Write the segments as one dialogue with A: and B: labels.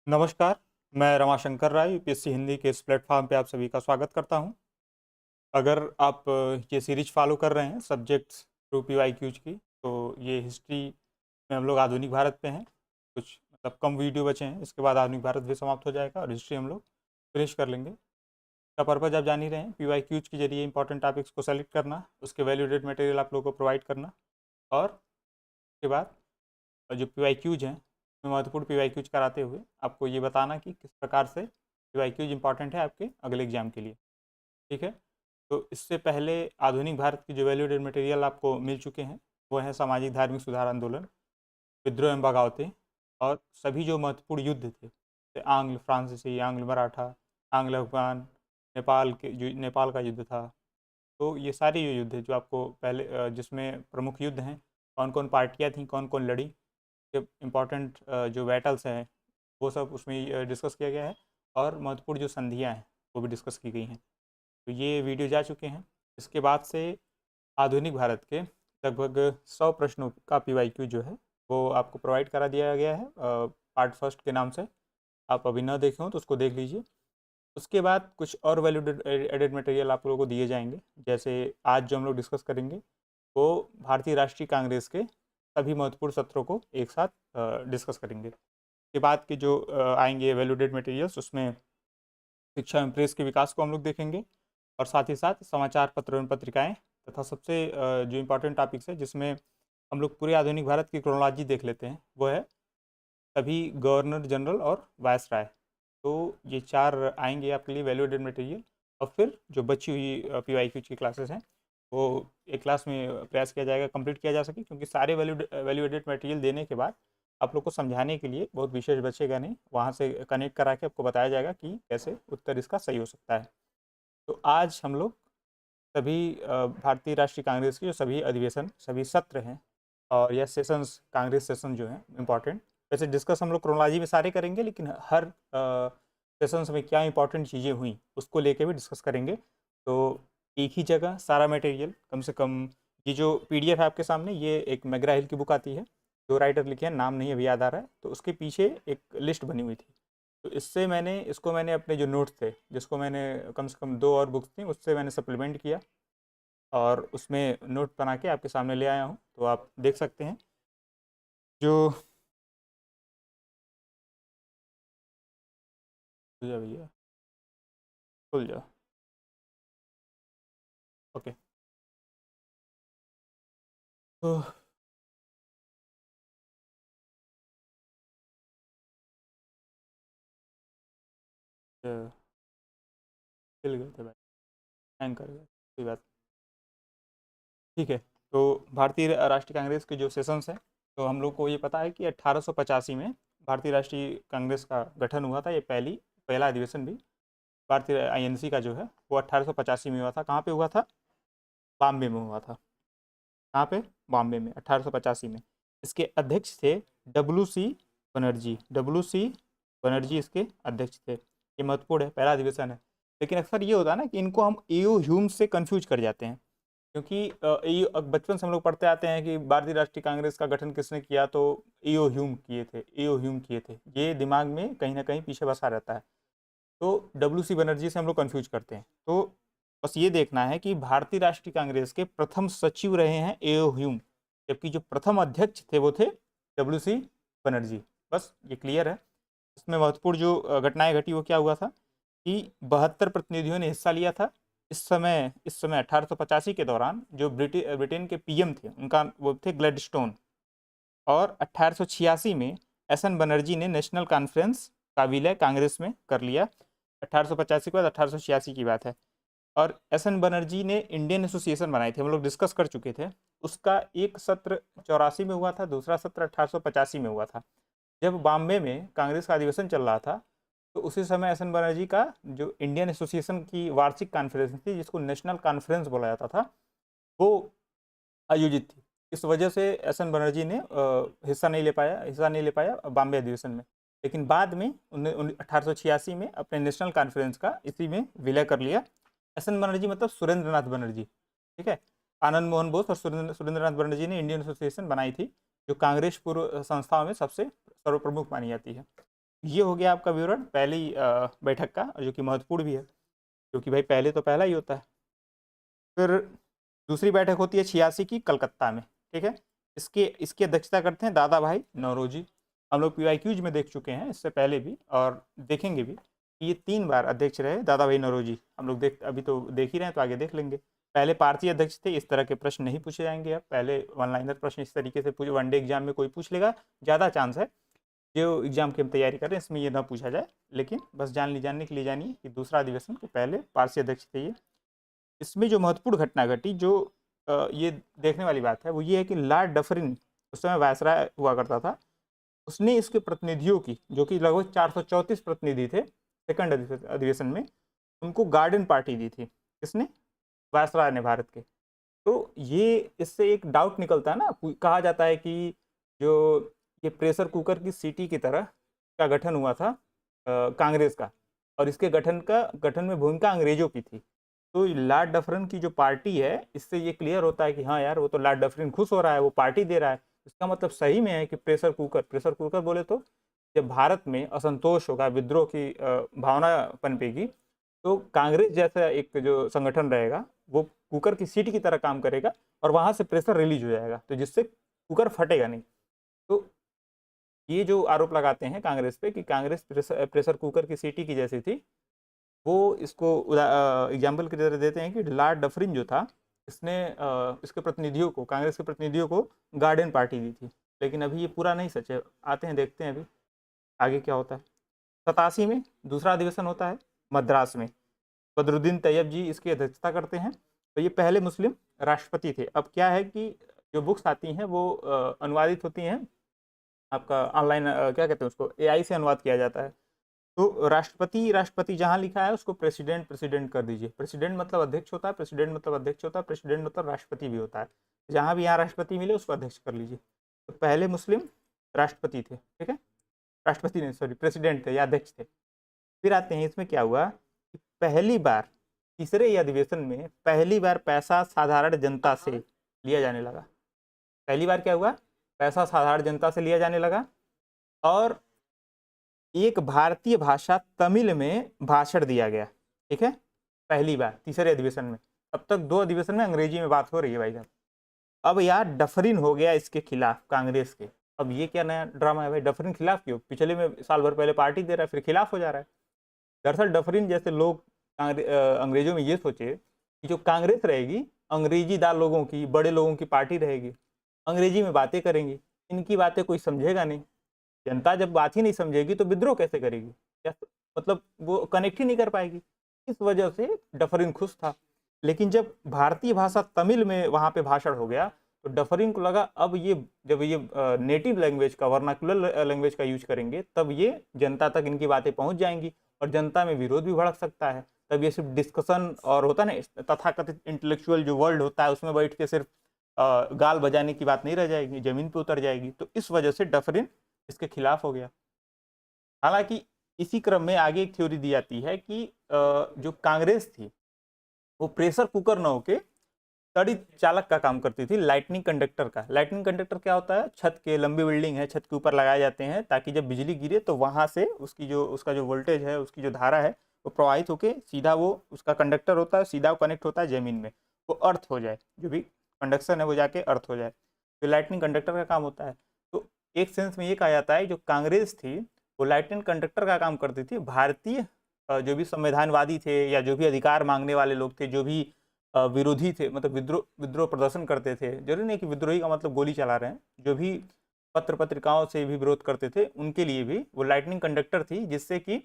A: नमस्कार, मैं रमाशंकर राय यूपीएससी हिंदी के इस प्लेटफॉर्म पे आप सभी का स्वागत करता हूं। अगर आप ये सीरीज फॉलो कर रहे हैं सब्जेक्ट्स थ्रू पीवाईक्यूज की, तो ये हिस्ट्री में हम लोग आधुनिक भारत पे हैं। कुछ मतलब कम वीडियो बचे हैं, इसके बाद आधुनिक भारत भी समाप्त हो जाएगा और हिस्ट्री हम लोग फिनिश कर लेंगे। इसका पर्पज़ आप जान ही रहे हैं, पीवाईक्यूज के जरिए इंपॉर्टेंट टॉपिक्स को सेलेक्ट करना, उसके वैल्यूडेड मटेरियल आप लोगों को प्रोवाइड करना, और उसके बाद जो पीवाईक्यूज हैं महत्वपूर्ण पीवाईक्यूज कराते हुए आपको ये बताना कि किस प्रकार से पीवाईक्यूज इंपॉर्टेंट है आपके अगले एग्जाम के लिए। ठीक है, तो इससे पहले आधुनिक भारत की जो वैल्यूडेड मटेरियल आपको मिल चुके हैं वो है सामाजिक धार्मिक सुधार आंदोलन, विद्रोह एवं बगावतें, और सभी जो महत्वपूर्ण युद्ध थे जैसे आंग्ल फ्रांसीसी, आंग्ल मराठा, आंग्ल अफगान, नेपाल के जो नेपाल का युद्ध था। तो ये सारे जो युद्ध है जो आपको पहले जिसमें प्रमुख युद्ध हैं, कौन कौन पार्टियाँ थीं, कौन कौन लड़ी, इम्पॉर्टेंट जो बैटल्स हैं वो सब उसमें डिस्कस किया गया है, और महत्वपूर्ण जो संधियाँ हैं वो भी डिस्कस की गई हैं। तो ये वीडियो जा चुके हैं। इसके बाद से आधुनिक भारत के लगभग 100 प्रश्नों का पीवाईक्यू जो है वो आपको प्रोवाइड करा दिया गया है पार्ट फर्स्ट के नाम से। आप अभी ना देखे हो तो उसको देख लीजिए। उसके बाद कुछ और वैल्यू एडेड मटेरियल आप लोगों को दिए जाएंगे, जैसे आज जो हम लोग डिस्कस करेंगे वो भारतीय राष्ट्रीय कांग्रेस के सभी महत्वपूर्ण सत्रों को एक साथ डिस्कस करेंगे। के बाद के जो आएंगे वैल्यूडेड मटेरियल्स, उसमें शिक्षा एवं प्रेस के विकास को हम लोग देखेंगे, और साथ ही साथ समाचार पत्र एवं पत्रिकाएं, तथा सबसे जो इम्पोर्टेंट टॉपिक्स है जिसमें हम लोग पूरे आधुनिक भारत की क्रोनोलॉजी देख लेते हैं, वो है सभी गवर्नर जनरल और वायसराय। तो ये चार आएंगे आपके लिए वैल्यूडेड मटेरियल। और फिर जो बची हुई पीवाईक्यू की क्लासेस हैं वो एक क्लास में प्रयास किया जाएगा कंप्लीट किया जा सके, क्योंकि सारे वैल्यूडेड मटेरियल देने के बाद आप लोग को समझाने के लिए बहुत विशेष बचेगा नहीं, वहाँ से कनेक्ट करा के आपको बताया जाएगा कि कैसे उत्तर इसका सही हो सकता है। तो आज हम लोग सभी भारतीय राष्ट्रीय कांग्रेस के जो सभी अधिवेशन, सभी सत्र हैं, और यह सेशंस, कांग्रेस सेशन जो है इम्पॉर्टेंट, वैसे डिस्कस हम लोग क्रोनोलॉजी में सारे करेंगे, लेकिन हर सेशंस में क्या इंपॉर्टेंट चीज़ें हुई उसको लेके भी डिस्कस करेंगे। तो एक ही जगह सारा मटेरियल, कम से कम ये जो पीडीएफ है आपके सामने, ये एक मैगरा हिल की बुक आती है, जो राइटर लिखे हैं नाम नहीं अभी याद आ रहा है, तो उसके पीछे एक लिस्ट बनी हुई थी। तो इससे मैंने अपने जो नोट्स थे, जिसको मैंने कम से कम 2 और बुक्स थी उससे मैंने सप्लीमेंट किया, और उसमें नोट बना के आपके सामने ले आया हूँ, तो आप देख सकते हैं। जो खुल जा भैया, खुल जा। ओके, तो चल गए थे भाई, हैंग कर गए, कोई बात। ठीक है, तो भारतीय राष्ट्रीय कांग्रेस के जो सेशंस हैं, तो हम लोग को ये पता है कि 1885 में भारतीय राष्ट्रीय कांग्रेस का गठन हुआ था। ये पहला अधिवेशन भी भारतीय आईएनसी का जो है वो 1885 में हुआ था। कहाँ पे हुआ था? बॉम्बे में हुआ था। कहाँ पे? बॉम्बे में, 1885 में। इसके अध्यक्ष थे W C Banerjee. W C Banerjee इसके अध्यक्ष थे। ये महत्वपूर्ण है, पहला अधिवेशन है। लेकिन अक्सर ये होता है ना कि इनको हम एओ ह्यूम से कंफ्यूज कर जाते हैं, क्योंकि बचपन से हम लोग पढ़ते आते हैं कि भारतीय राष्ट्रीय कांग्रेस का गठन किसने किया, तो एओ ह्यूम किए थे। ये दिमाग में कहीं ना कहीं पीछे बसा रहता है, तो डब्ल्यू सी बनर्जी से हम लोग कंफ्यूज करते हैं। तो बस ये देखना है कि भारतीय राष्ट्रीय कांग्रेस के प्रथम सचिव रहे हैं एओ ह्यूम, जबकि जो प्रथम अध्यक्ष थे वो थे डब्ल्यू सी बनर्जी। बस ये क्लियर है। इसमें महत्वपूर्ण जो घटनाएं घटी वो क्या हुआ था कि 72 प्रतिनिधियों ने हिस्सा लिया था। इस समय 1885 के दौरान जो ब्रिटेन के पीएम थे उनका वो थे ग्लैडस्टोन, और 1886 में एस एन बनर्जी ने नेशनल कॉन्फ्रेंस का विलय कांग्रेस में कर लिया। 1885 के बाद 1886 की बात है। और एस एन बनर्जी ने इंडियन एसोसिएशन बनाई थी, हम लोग डिस्कस कर चुके थे। उसका एक सत्र 84 में हुआ था, दूसरा सत्र 1885 में हुआ था। जब बॉम्बे में कांग्रेस का अधिवेशन चल रहा था, तो उसी समय एस एन बनर्जी का जो इंडियन एसोसिएशन की वार्षिक कॉन्फ्रेंस थी, जिसको नेशनल कॉन्फ्रेंस बोला जाता था, वो आयोजित थी। इस वजह से एस एन बनर्जी ने हिस्सा नहीं ले पाया बॉम्बे अधिवेशन में। लेकिन बाद में 1886 में अपने नेशनल कॉन्फ्रेंस का इसी में विलय कर लिया। एस एन बनर्जी मतलब सुरेंद्र नाथ बनर्जी। ठीक है, आनंद मोहन बोस और सुरेंद्र नाथ बनर्जी ने इंडियन एसोसिएशन बनाई थी, जो कांग्रेस पूर्व संस्थाओं में सबसे सर्वप्रमुख मानी जाती है। ये हो गया आपका विवरण पहली बैठक का, जो कि महत्वपूर्ण भी है, क्योंकि भाई पहले तो पहला ही होता है। फिर दूसरी बैठक होती है 86 की, कलकत्ता में, ठीक है। इसकी अध्यक्षता करते हैं दादा भाई नौरोजी। हम लोग PYQs में देख चुके हैं इससे पहले भी, और देखेंगे भी कि ये 3 बार अध्यक्ष रहे दादा भाई नौरोजी। हम लोग अभी तो देख ही रहे हैं, तो आगे देख लेंगे। पहले पार्टी अध्यक्ष थे, इस तरह के प्रश्न नहीं पूछे जाएंगे। अब पहले वन लाइनर प्रश्न इस तरीके से पूछे, वनडे एग्जाम में कोई पूछ लेगा, ज़्यादा चांस है। जो एग्जाम की हम तैयारी कर रहे हैं इसमें ये ना पूछा जाए, लेकिन बस जानने के लिए जानिए कि दूसरा अधिवेशन के पहले पारसी अध्यक्ष थे ये। इसमें जो महत्वपूर्ण घटना घटी, जो ये देखने वाली बात है, वो ये है कि लॉर्ड डफरिन उस समय वायसराय हुआ करता था। उसने इसके प्रतिनिधियों की, जो कि लगभग 434 प्रतिनिधि थे सेकंड अधिवेशन में, उनको गार्डन पार्टी दी थी। किसने? वायसराय ने, भारत के। तो ये इससे एक डाउट निकलता है ना, कहा जाता है कि जो ये प्रेशर कुकर की सीटी की तरह का गठन हुआ था कांग्रेस का, और इसके गठन में भूमिका अंग्रेजों की थी। तो लॉर्ड डफरिन की जो पार्टी है, इससे ये क्लियर होता है कि हाँ यार, वो तो लॉर्ड डफरिन खुश हो रहा है, वो पार्टी दे रहा है। इसका मतलब सही में है कि प्रेशर कुकर बोले तो जब भारत में असंतोष होगा, विद्रोह की भावना पनपेगी, तो कांग्रेस जैसा एक जो संगठन रहेगा वो कुकर की सीट की तरह काम करेगा, और वहां से प्रेशर रिलीज हो जाएगा, तो जिससे कुकर फटेगा नहीं। तो ये जो आरोप लगाते हैं कांग्रेस पे कि कांग्रेस प्रेशर कुकर की सीटी की जैसी थी, वो इसको एग्जाम्पल की तरह देते हैं कि लॉर्ड डफरिन जो था, इसने इसके प्रतिनिधियों को, कांग्रेस के प्रतिनिधियों को गार्डन पार्टी दी थी। लेकिन अभी ये पूरा नहीं सच है, आते हैं देखते हैं अभी आगे क्या होता है। 87 में दूसरा अधिवेशन होता है मद्रास में। बदरुद्दीन तैयब जी इसकी अध्यक्षता करते हैं। तो ये पहले मुस्लिम राष्ट्रपति थे। अब क्या है कि जो बुक्स आती हैं वो अनुवादित होती हैं, आपका ऑनलाइन क्या कहते हैं उसको, AI से अनुवाद किया जाता है। तो राष्ट्रपति जहां लिखा है उसको प्रेसिडेंट कर दीजिए। प्रेसिडेंट मतलब अध्यक्ष होता है, प्रेसिडेंट मतलब राष्ट्रपति भी होता है। जहां भी यहाँ राष्ट्रपति मिले उसको अध्यक्ष कर लीजिए। तो पहले मुस्लिम राष्ट्रपति थे, ठीक है, राष्ट्रपति नहीं, सॉरी, प्रेसिडेंट थे या अध्यक्ष थे। फिर आते हैं इसमें क्या हुआ कि पहली बार तीसरे ही अधिवेशन में पहली बार पैसा साधारण जनता से लिया जाने लगा। पहली बार क्या हुआ? पैसा साधारण जनता से लिया जाने लगा, और एक भारतीय भाषा तमिल में भाषण दिया गया, ठीक है, पहली बार तीसरे अधिवेशन में। अब तक 2 अधिवेशन में अंग्रेजी में बात हो रही है भाई साहब। अब यार डफरिन हो गया इसके खिलाफ, कांग्रेस के। अब ये क्या नया ड्रामा है भाई? डफरिन खिलाफ क्यों? पिछले में साल भर पहले पार्टी दे रहा है, फिर खिलाफ हो जा रहा है। दरअसल डफरिन जैसे लोग अंग्रेजों में ये सोचे कि जो कांग्रेस रहेगी, अंग्रेजीदार लोगों की, बड़े लोगों की पार्टी रहेगी, अंग्रेजी में बातें करेंगी, इनकी बातें कोई समझेगा नहीं। जनता जब बात ही नहीं समझेगी तो विद्रोह कैसे करेगी? क्या मतलब, वो कनेक्ट ही नहीं कर पाएगी। इस वजह से डफरिन खुश था। लेकिन जब भारतीय भाषा तमिल में वहां पे भाषण हो गया, तो डफरिन को लगा अब ये, जब ये नेटिव लैंग्वेज का, वर्नाकुलर लैंग्वेज का यूज करेंगे, तब ये जनता तक इनकी बातें पहुंच जाएंगी, और जनता में विरोध भी भड़क सकता है। तब ये सिर्फ डिस्कशन और होता ना, तथाकथित इंटेलेक्चुअल जो वर्ल्ड होता है उसमें बैठ के सिर्फ गाल बजाने की बात नहीं रह जाएगी, जमीन पे उतर जाएगी। तो इस वजह से डफरिन इसके खिलाफ हो गया। हालांकि इसी क्रम में आगे एक थ्योरी दी जाती है कि जो कांग्रेस थी वो प्रेशर कुकर न होके तड़ी चालक का काम करती थी, लाइटनिंग कंडक्टर का। लाइटनिंग कंडक्टर क्या होता है? छत के, लंबी बिल्डिंग है, छत के ऊपर लगाए जाते हैं, ताकि जब बिजली गिरे तो वहां से उसका जो वोल्टेज है, उसकी जो धारा है, वो प्रवाहित होके सीधा, वो उसका कंडक्टर होता है, सीधा कनेक्ट होता है जमीन में, वो अर्थ हो जाए, जो भी कंडक्शन है वो जाके अर्थ हो जाए। तो लाइटनिंग कंडक्टर का काम होता है। तो एक सेंस में ये कहा जाता है जो कांग्रेस थी वो लाइटनिंग कंडक्टर का काम करती थी। भारतीय जो भी संविधानवादी थे या जो भी अधिकार मांगने वाले लोग थे, जो भी विरोधी थे, मतलब विद्रोह प्रदर्शन करते थे, जरूरी नहीं कि विद्रोही का मतलब गोली चला रहे हैं, जो भी पत्र पत्रिकाओं से भी विरोध करते थे, उनके लिए भी वो लाइटनिंग कंडक्टर थी, जिससे कि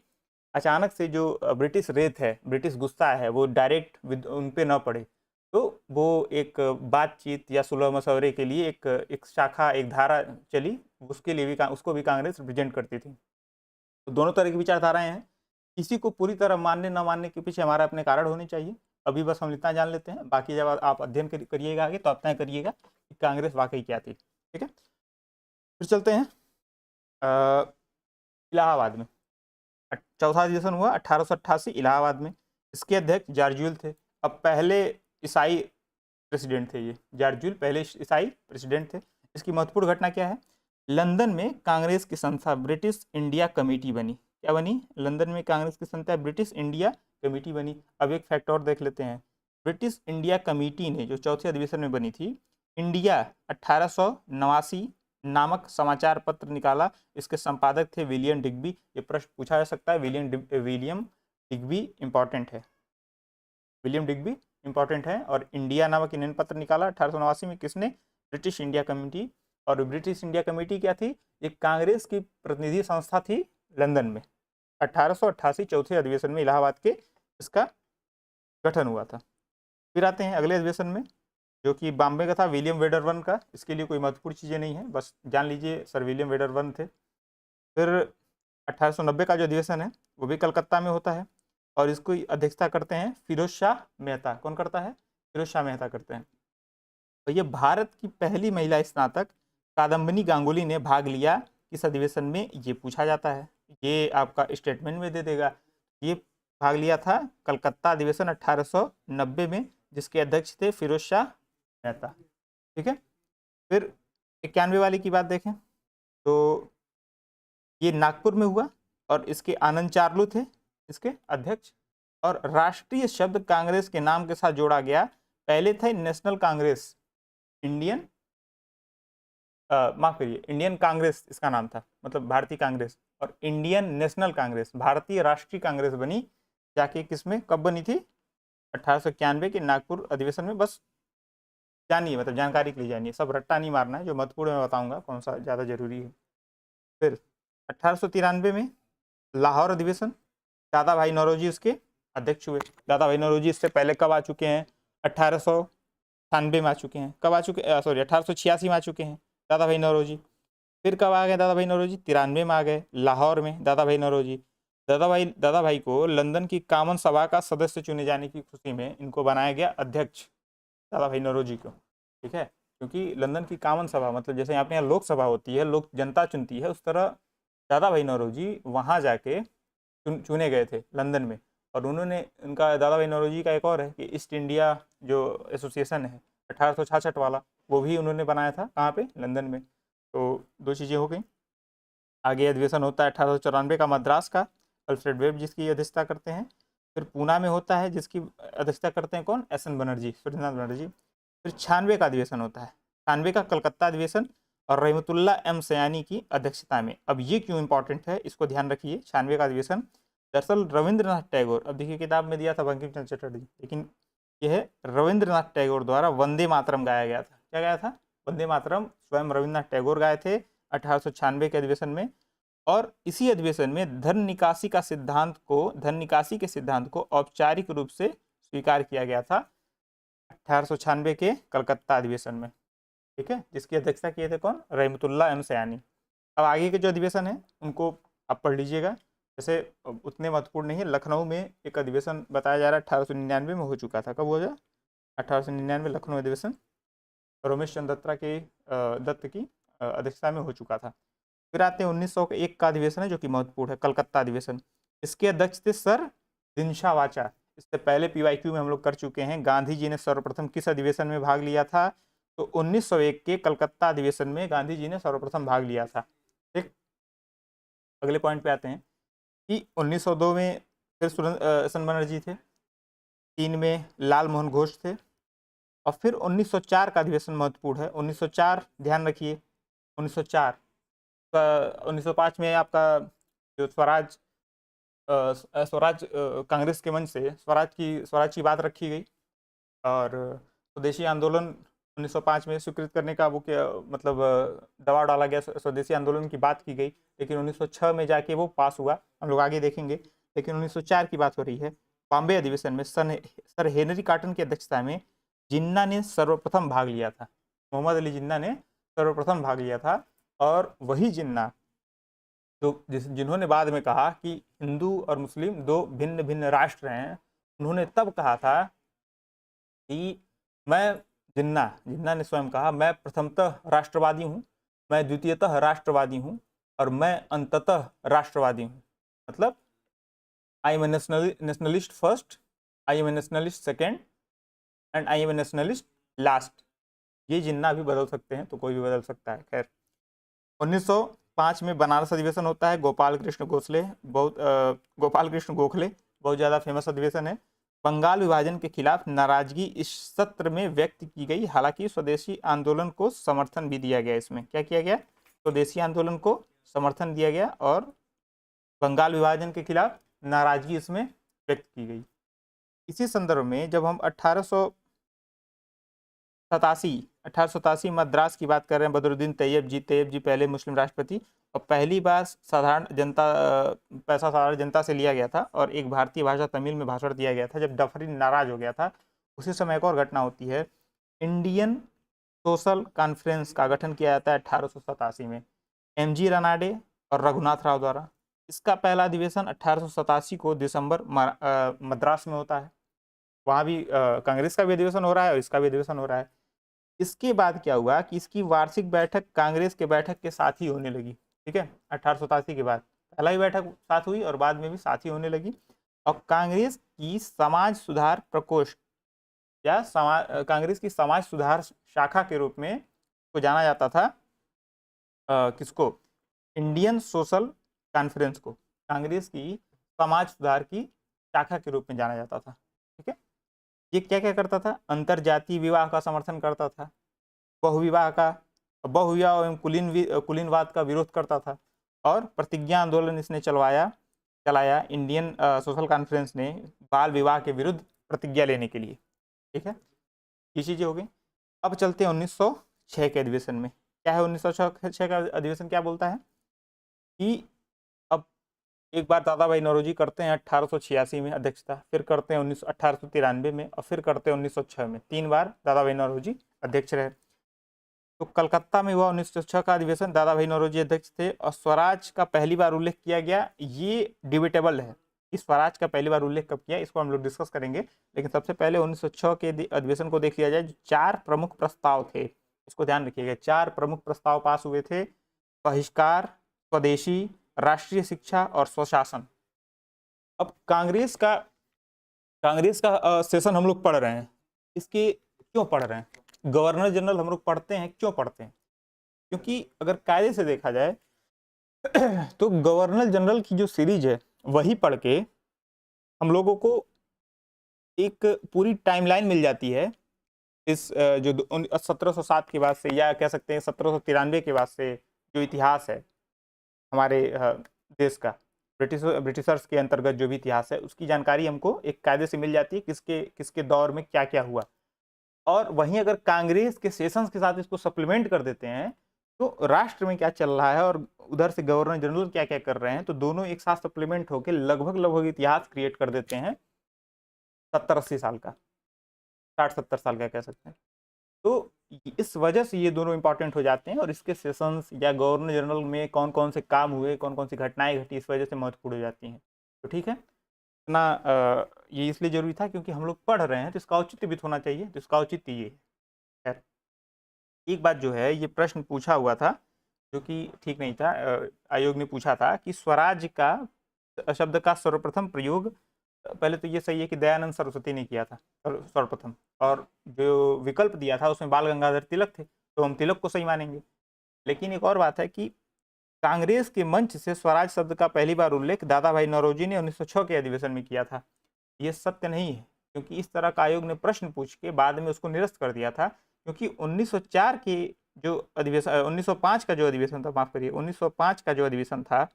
A: अचानक से जो ब्रिटिश रेत है, ब्रिटिश गुस्सा है, वो डायरेक्ट उन पे न पड़े। तो वो एक बातचीत या सुलह मशवरे के लिए एक शाखा, एक धारा चली, उसके लिए भी उसको भी कांग्रेस रिप्रेजेंट करती थी। तो दोनों तरह की विचारधाराएं हैं। किसी को पूरी तरह मानने न मानने के पीछे हमारा अपने कारण होने चाहिए। अभी बस हम इतना जान लेते हैं, बाकी जब आप अध्ययन करिएगा आगे तो आप तय करिएगा कि कांग्रेस वाकई क्या थी, ठीक है। फिर चलते हैं इलाहाबाद में। चौथा अधिवेशन हुआ 1888 इलाहाबाद में। इसके अध्यक्ष जॉर्ज थे। अब पहले ईसाई प्रेसिडेंट थे ये, जॉर्ज पहले ईसाई प्रेसिडेंट थे। इसकी महत्वपूर्ण घटना क्या है? लंदन में कांग्रेस की संस्था ब्रिटिश इंडिया कमेटी बनी। क्या बनी? लंदन में कांग्रेस की संस्था ब्रिटिश इंडिया कमेटी बनी। अब एक फैक्ट और देख लेते हैं। ब्रिटिश इंडिया कमेटी ने जो चौथे अधिवेशन में बनी थी, इंडिया 1889 नामक समाचार पत्र निकाला। इसके संपादक थे विलियम डिग्बी। ये प्रश्न पूछा जा सकता है। विलियम डिग्बी इंपॉर्टेंट है। विलियम डिग्बी इंपॉर्टेंट है। और इंडिया नामक इंडियन पत्र निकाला 1889 में। किसने? British India committee. और ब्रिटिश इंडिया कमेटी क्या थी? एक कांग्रेस की प्रतिनिधि संस्था थी लंदन में। 1888 चौथे अधिवेशन में इलाहाबाद के इसका गठन हुआ था। फिर आते हैं अगले अधिवेशन में, जो कि बॉम्बे का था, विलियम वेडरबर्न का। इसके लिए कोई महत्वपूर्ण चीज़ें नहीं है, बस जान लीजिए सर विलियम वेडरबर्न थे। फिर 1890 का जो अधिवेशन है वो भी कलकत्ता में होता है, और इसको अध्यक्षता करते हैं फिरोज शाह मेहता। कौन करता है? फिरोज शाह मेहता करते हैं। तो ये भारत की पहली महिला स्नातक कादम्बिनी गांगुली ने भाग लिया इस अधिवेशन में, ये पूछा जाता है। ये आपका स्टेटमेंट में दे देगा। ये भाग लिया था कलकत्ता अधिवेशन 1890 में, जिसके अध्यक्ष थे फिरोज शाह मेहता। ठीक है। फिर 91 वाली की बात देखें तो ये नागपुर में हुआ, और इसके आनंद चार्लू थे इसके अध्यक्ष। और राष्ट्रीय शब्द कांग्रेस के नाम के साथ जोड़ा गया। पहले थे नेशनल कांग्रेस, इंडियन माफ करिए, इंडियन कांग्रेस इसका नाम था, मतलब भारतीय कांग्रेस। और इंडियन नेशनल कांग्रेस, भारतीय राष्ट्रीय कांग्रेस बनी जाके किसमें, कब बनी थी? 1891 के नागपुर अधिवेशन में। बस जानिए, मतलब जानकारी के लिए जानिए, सब रट्टा नहीं मारना है। जो महत्वपूर्ण मैं बताऊंगा कौन सा ज़्यादा जरूरी है। फिर 1893 में लाहौर अधिवेशन, दादा भाई नौरोजी उसके अध्यक्ष हुए। दादा भाई नौरोजी इससे पहले कब आ चुके हैं? 1898 में आ चुके हैं। कब आ चुके, सॉरी 1886 में आ चुके हैं दादा भाई नौरोजी। फिर कब आ गए दादा भाई नौरोजी? 93 में आ गए, लाहौर में दादा भाई नौरोजी। दादा भाई को लंदन की कॉमन सभा का सदस्य चुने जाने की खुशी में इनको बनाया गया अध्यक्ष, दादा भाई नौरोजी को। ठीक है। क्योंकि लंदन की कॉमन सभा, मतलब जैसे यहाँ पे यहाँ लोकसभा होती है, लोक जनता चुनती है, उस तरह दादा भाई नौरोजी वहाँ जाके चुने गए थे लंदन में। और उन्होंने, उनका दादा भाई नौरोजी का एक और है कि ईस्ट इंडिया जो एसोसिएशन है 1866 वाला, वो भी उन्होंने बनाया था। कहाँ पे? लंदन में। तो दो चीज़ें हो गई। आगे अधिवेशन होता है 1894 का मद्रास का, अल्फ्रेड वेब जिसकी अध्यक्षता करते हैं। फिर पूना में होता है, जिसकी अध्यक्षता करते हैं कौन? एस.एन. बनर्जी, सूर्यनाथ बनर्जी। फिर 96 का अधिवेशन होता है, 96 का कलकत्ता अधिवेशन, और रहमतुल्ला एम सयानी की अध्यक्षता में। अब ये क्यों इंपॉर्टेंट है, इसको ध्यान रखिए। 96 का अधिवेशन दरअसल रविंद्रनाथ टैगोर, अब देखिए किताब में दिया था बंकिम चंद्र चटर्जी, लेकिन यह है रविंद्रनाथ टैगोर द्वारा वंदे मातरम गाया गया था। क्या गाया था? वंदे मातरम स्वयं रविंद्रनाथ टैगोर गाए थे 1896 के अधिवेशन में। और इसी अधिवेशन में धन निकासी के सिद्धांत को औपचारिक रूप से स्वीकार किया गया था 1896 के कलकत्ता अधिवेशन में। ठीक है। जिसकी अध्यक्षता किए थे कौन? रहमतुल्ला एम सयानी। अब आगे के जो अधिवेशन है उनको आप पढ़ लीजिएगा, जैसे उतने महत्वपूर्ण नहीं है। लखनऊ में एक अधिवेशन बताया जा रहा है 1899 में हो चुका था। कब हुआ था? 1899 लखनऊ अधिवेशन रमेश चंद्र दत्त की अध्यक्षता में हो चुका था। फिर आते हैं 1901 का अधिवेशन है, जो कि महत्वपूर्ण है, कलकत्ता अधिवेशन। इसके अध्यक्ष थे सर दिनशा वाचा। इससे पहले पीवाईक्यू में हम लोग कर चुके हैं। गांधी जी ने सर्वप्रथम किस अधिवेशन में भाग लिया था? तो 1901 के कलकत्ता अधिवेशन में गांधी जी ने सर्वप्रथम भाग लिया था। ठीक। अगले पॉइंट पे आते हैं कि 1902 में फिर एस.एन. बनर्जी थे, 3 में लाल मोहन घोष थे, और फिर 1904 का अधिवेशन महत्वपूर्ण है। 1904 ध्यान रखिए, 1904 1905 में आपका जो स्वराज कांग्रेस के मंच से स्वराज की बात रखी गई, और स्वदेशी आंदोलन 1905 में स्वीकृत करने का वो क्या मतलब दबाव डाला गया, स्वदेशी आंदोलन की बात की गई। लेकिन 1906 में जाके वो पास हुआ, हम लोग आगे देखेंगे। लेकिन 1904 की बात हो रही है। बॉम्बे अधिवेशन में सर हेनरी कॉटन की अध्यक्षता में जिन्ना ने सर्वप्रथम भाग लिया था। मोहम्मद अली जिन्ना ने सर्वप्रथम भाग लिया था। और वही जिन्ना तो जिन्होंने बाद में कहा कि हिंदू और मुस्लिम दो भिन्न भिन्न राष्ट्र हैं, उन्होंने तब कहा था कि मैं जिन्ना ने स्वयं कहा, मैं प्रथमतः राष्ट्रवादी हूँ, मैं द्वितीयतः राष्ट्रवादी हूँ, और मैं अंततः राष्ट्रवादी हूँ। मतलब I am a nationalist first, I am a nationalist second, and I am a nationalist last. ये जिन्ना भी बदल सकते हैं, तो कोई भी बदल सकता है। खैर, 1905 में बनारस अधिवेशन होता है, गोपाल कृष्ण गोखले बहुत ज़्यादा फेमस अधिवेशन है। बंगाल विभाजन के खिलाफ नाराजगी इस सत्र में व्यक्त की गई, हालांकि स्वदेशी आंदोलन को समर्थन भी दिया गया। इसमें क्या किया गया? स्वदेशी आंदोलन को समर्थन दिया गया और बंगाल विभाजन के खिलाफ नाराजगी इसमें व्यक्त की गई। इसी संदर्भ में जब हम 1887 मद्रास की बात कर रहे हैं, बदरुद्दीन तैयब जी पहले मुस्लिम राष्ट्रपति, और पहली बार साधारण जनता से लिया गया था और एक भारतीय भाषा तमिल में भाषण दिया गया था। जब डफरिन नाराज हो गया था, उसी समय एक और घटना होती है, इंडियन सोशल कॉन्फ्रेंस का गठन किया जाता है 1887 में MG रानाडे और रघुनाथ राव द्वारा। इसका पहला अधिवेशन 1887 को दिसंबर मद्रास में होता है। वहाँ भी कांग्रेस का भी अधिवेशन हो रहा है और इसका भी अधिवेशन हो रहा है। इसके बाद क्या हुआ कि इसकी वार्षिक बैठक कांग्रेस के बैठक के साथ ही होने लगी। ठीक है, 1887 के बाद पहला ही बैठक साथ हुई और बाद में भी साथ ही होने लगी। और कांग्रेस की समाज सुधार प्रकोष्ठ या कांग्रेस की समाज सुधार शाखा के रूप में को जाना जाता था। किसको? इंडियन सोशल कॉन्फ्रेंस को कांग्रेस की समाज सुधार की शाखा के रूप में जाना जाता था। ठीक है, ये क्या क्या करता था? अंतर जातीय विवाह का समर्थन करता था, बहुविवाह एवं कुलीनवाद का विरोध करता था और प्रतिज्ञा आंदोलन इसने चलाया इंडियन सोशल कॉन्फ्रेंस ने बाल विवाह के विरुद्ध प्रतिज्ञा लेने के लिए। ठीक है, ये चीज़ें हो गई। अब चलते हैं 1906 के अधिवेशन में। क्या है 1906 का अधिवेशन? क्या बोलता है कि अब एक बार दादा भाई नौरोजी करते हैं 1886 में अध्यक्षता, फिर करते हैं 1893 में और फिर करते हैं 1906 में। 3 बार दादा भाई नौरोजी अध्यक्ष रहे। तो कलकत्ता में हुआ 1906 का अधिवेशन, दादा भाई नौरोजी अध्यक्ष थे और स्वराज का पहली बार उल्लेख किया गया। ये डिबेटेबल है कि स्वराज का पहली बार उल्लेख कब किया, इसको हम लोग डिस्कस करेंगे। लेकिन सबसे पहले 1906 के अधिवेशन को देख लिया जाए। 4 प्रमुख प्रस्ताव थे, इसको ध्यान रखिएगा। 4 प्रमुख प्रस्ताव पास हुए थे: बहिष्कार, स्वदेशी, राष्ट्रीय शिक्षा और स्वशासन। अब कांग्रेस का सेशन हम लोग पढ़ रहे हैं, इसके क्यों पढ़ रहे हैं? गवर्नर जनरल हम लोग पढ़ते हैं, क्यों पढ़ते हैं? क्योंकि अगर कायदे से देखा जाए तो गवर्नर जनरल की जो सीरीज है वही पढ़ के हम लोगों को एक पूरी टाइमलाइन मिल जाती है इस जो 1707 के बाद से, या कह सकते हैं 1793 के बाद से जो इतिहास है हमारे देश का, ब्रिटिशर्स के अंतर्गत जो भी इतिहास है, उसकी जानकारी हमको एक कायदे से मिल जाती है, किसके दौर में क्या क्या हुआ। और वहीं अगर कांग्रेस के सेशंस के साथ इसको सप्लीमेंट कर देते हैं तो राष्ट्र में क्या चल रहा है और उधर से गवर्नर जनरल क्या क्या कर रहे हैं, तो दोनों एक साथ सप्लीमेंट होकर लगभग इतिहास क्रिएट कर देते हैं 70-80 साल का, 60-70 साल का कह सकते हैं। तो इस वजह से ये दोनों इंपॉर्टेंट हो जाते हैं और इसके सेशंस या गवर्नर जनरल में कौन कौन से काम हुए, कौन कौन सी घटनाएं घटी, इस वजह से महत्वपूर्ण हो जाती हैं। तो ठीक है ना, ये इसलिए जरूरी था क्योंकि हम लोग पढ़ रहे हैं तो इसका औचित्य भी होना चाहिए। तो इसका औचित्य ये है। एक बात जो है, ये प्रश्न पूछा हुआ था जो कि ठीक नहीं था। आयोग ने पूछा था कि स्वराज का शब्द का सर्वप्रथम प्रयोग, पहले तो ये सही है कि दयानंद सरस्वती ने किया था सर्वप्रथम, और जो विकल्प दिया था उसमें बाल गंगाधर तिलक थे, तो हम तिलक को सही मानेंगे। लेकिन एक और बात है कि कांग्रेस के मंच से स्वराज शब्द का पहली बार उल्लेख दादा भाई नौरोजी ने 1906 के अधिवेशन में किया था। ये सत्य नहीं है क्योंकि इस तरह का आयोग ने प्रश्न पूछ के बाद में उसको निरस्त कर दिया था, क्योंकि 1904 के जो अधिवेशन 1905 का जो अधिवेशन था, माफ करिए 1905 का जो अधिवेशन था,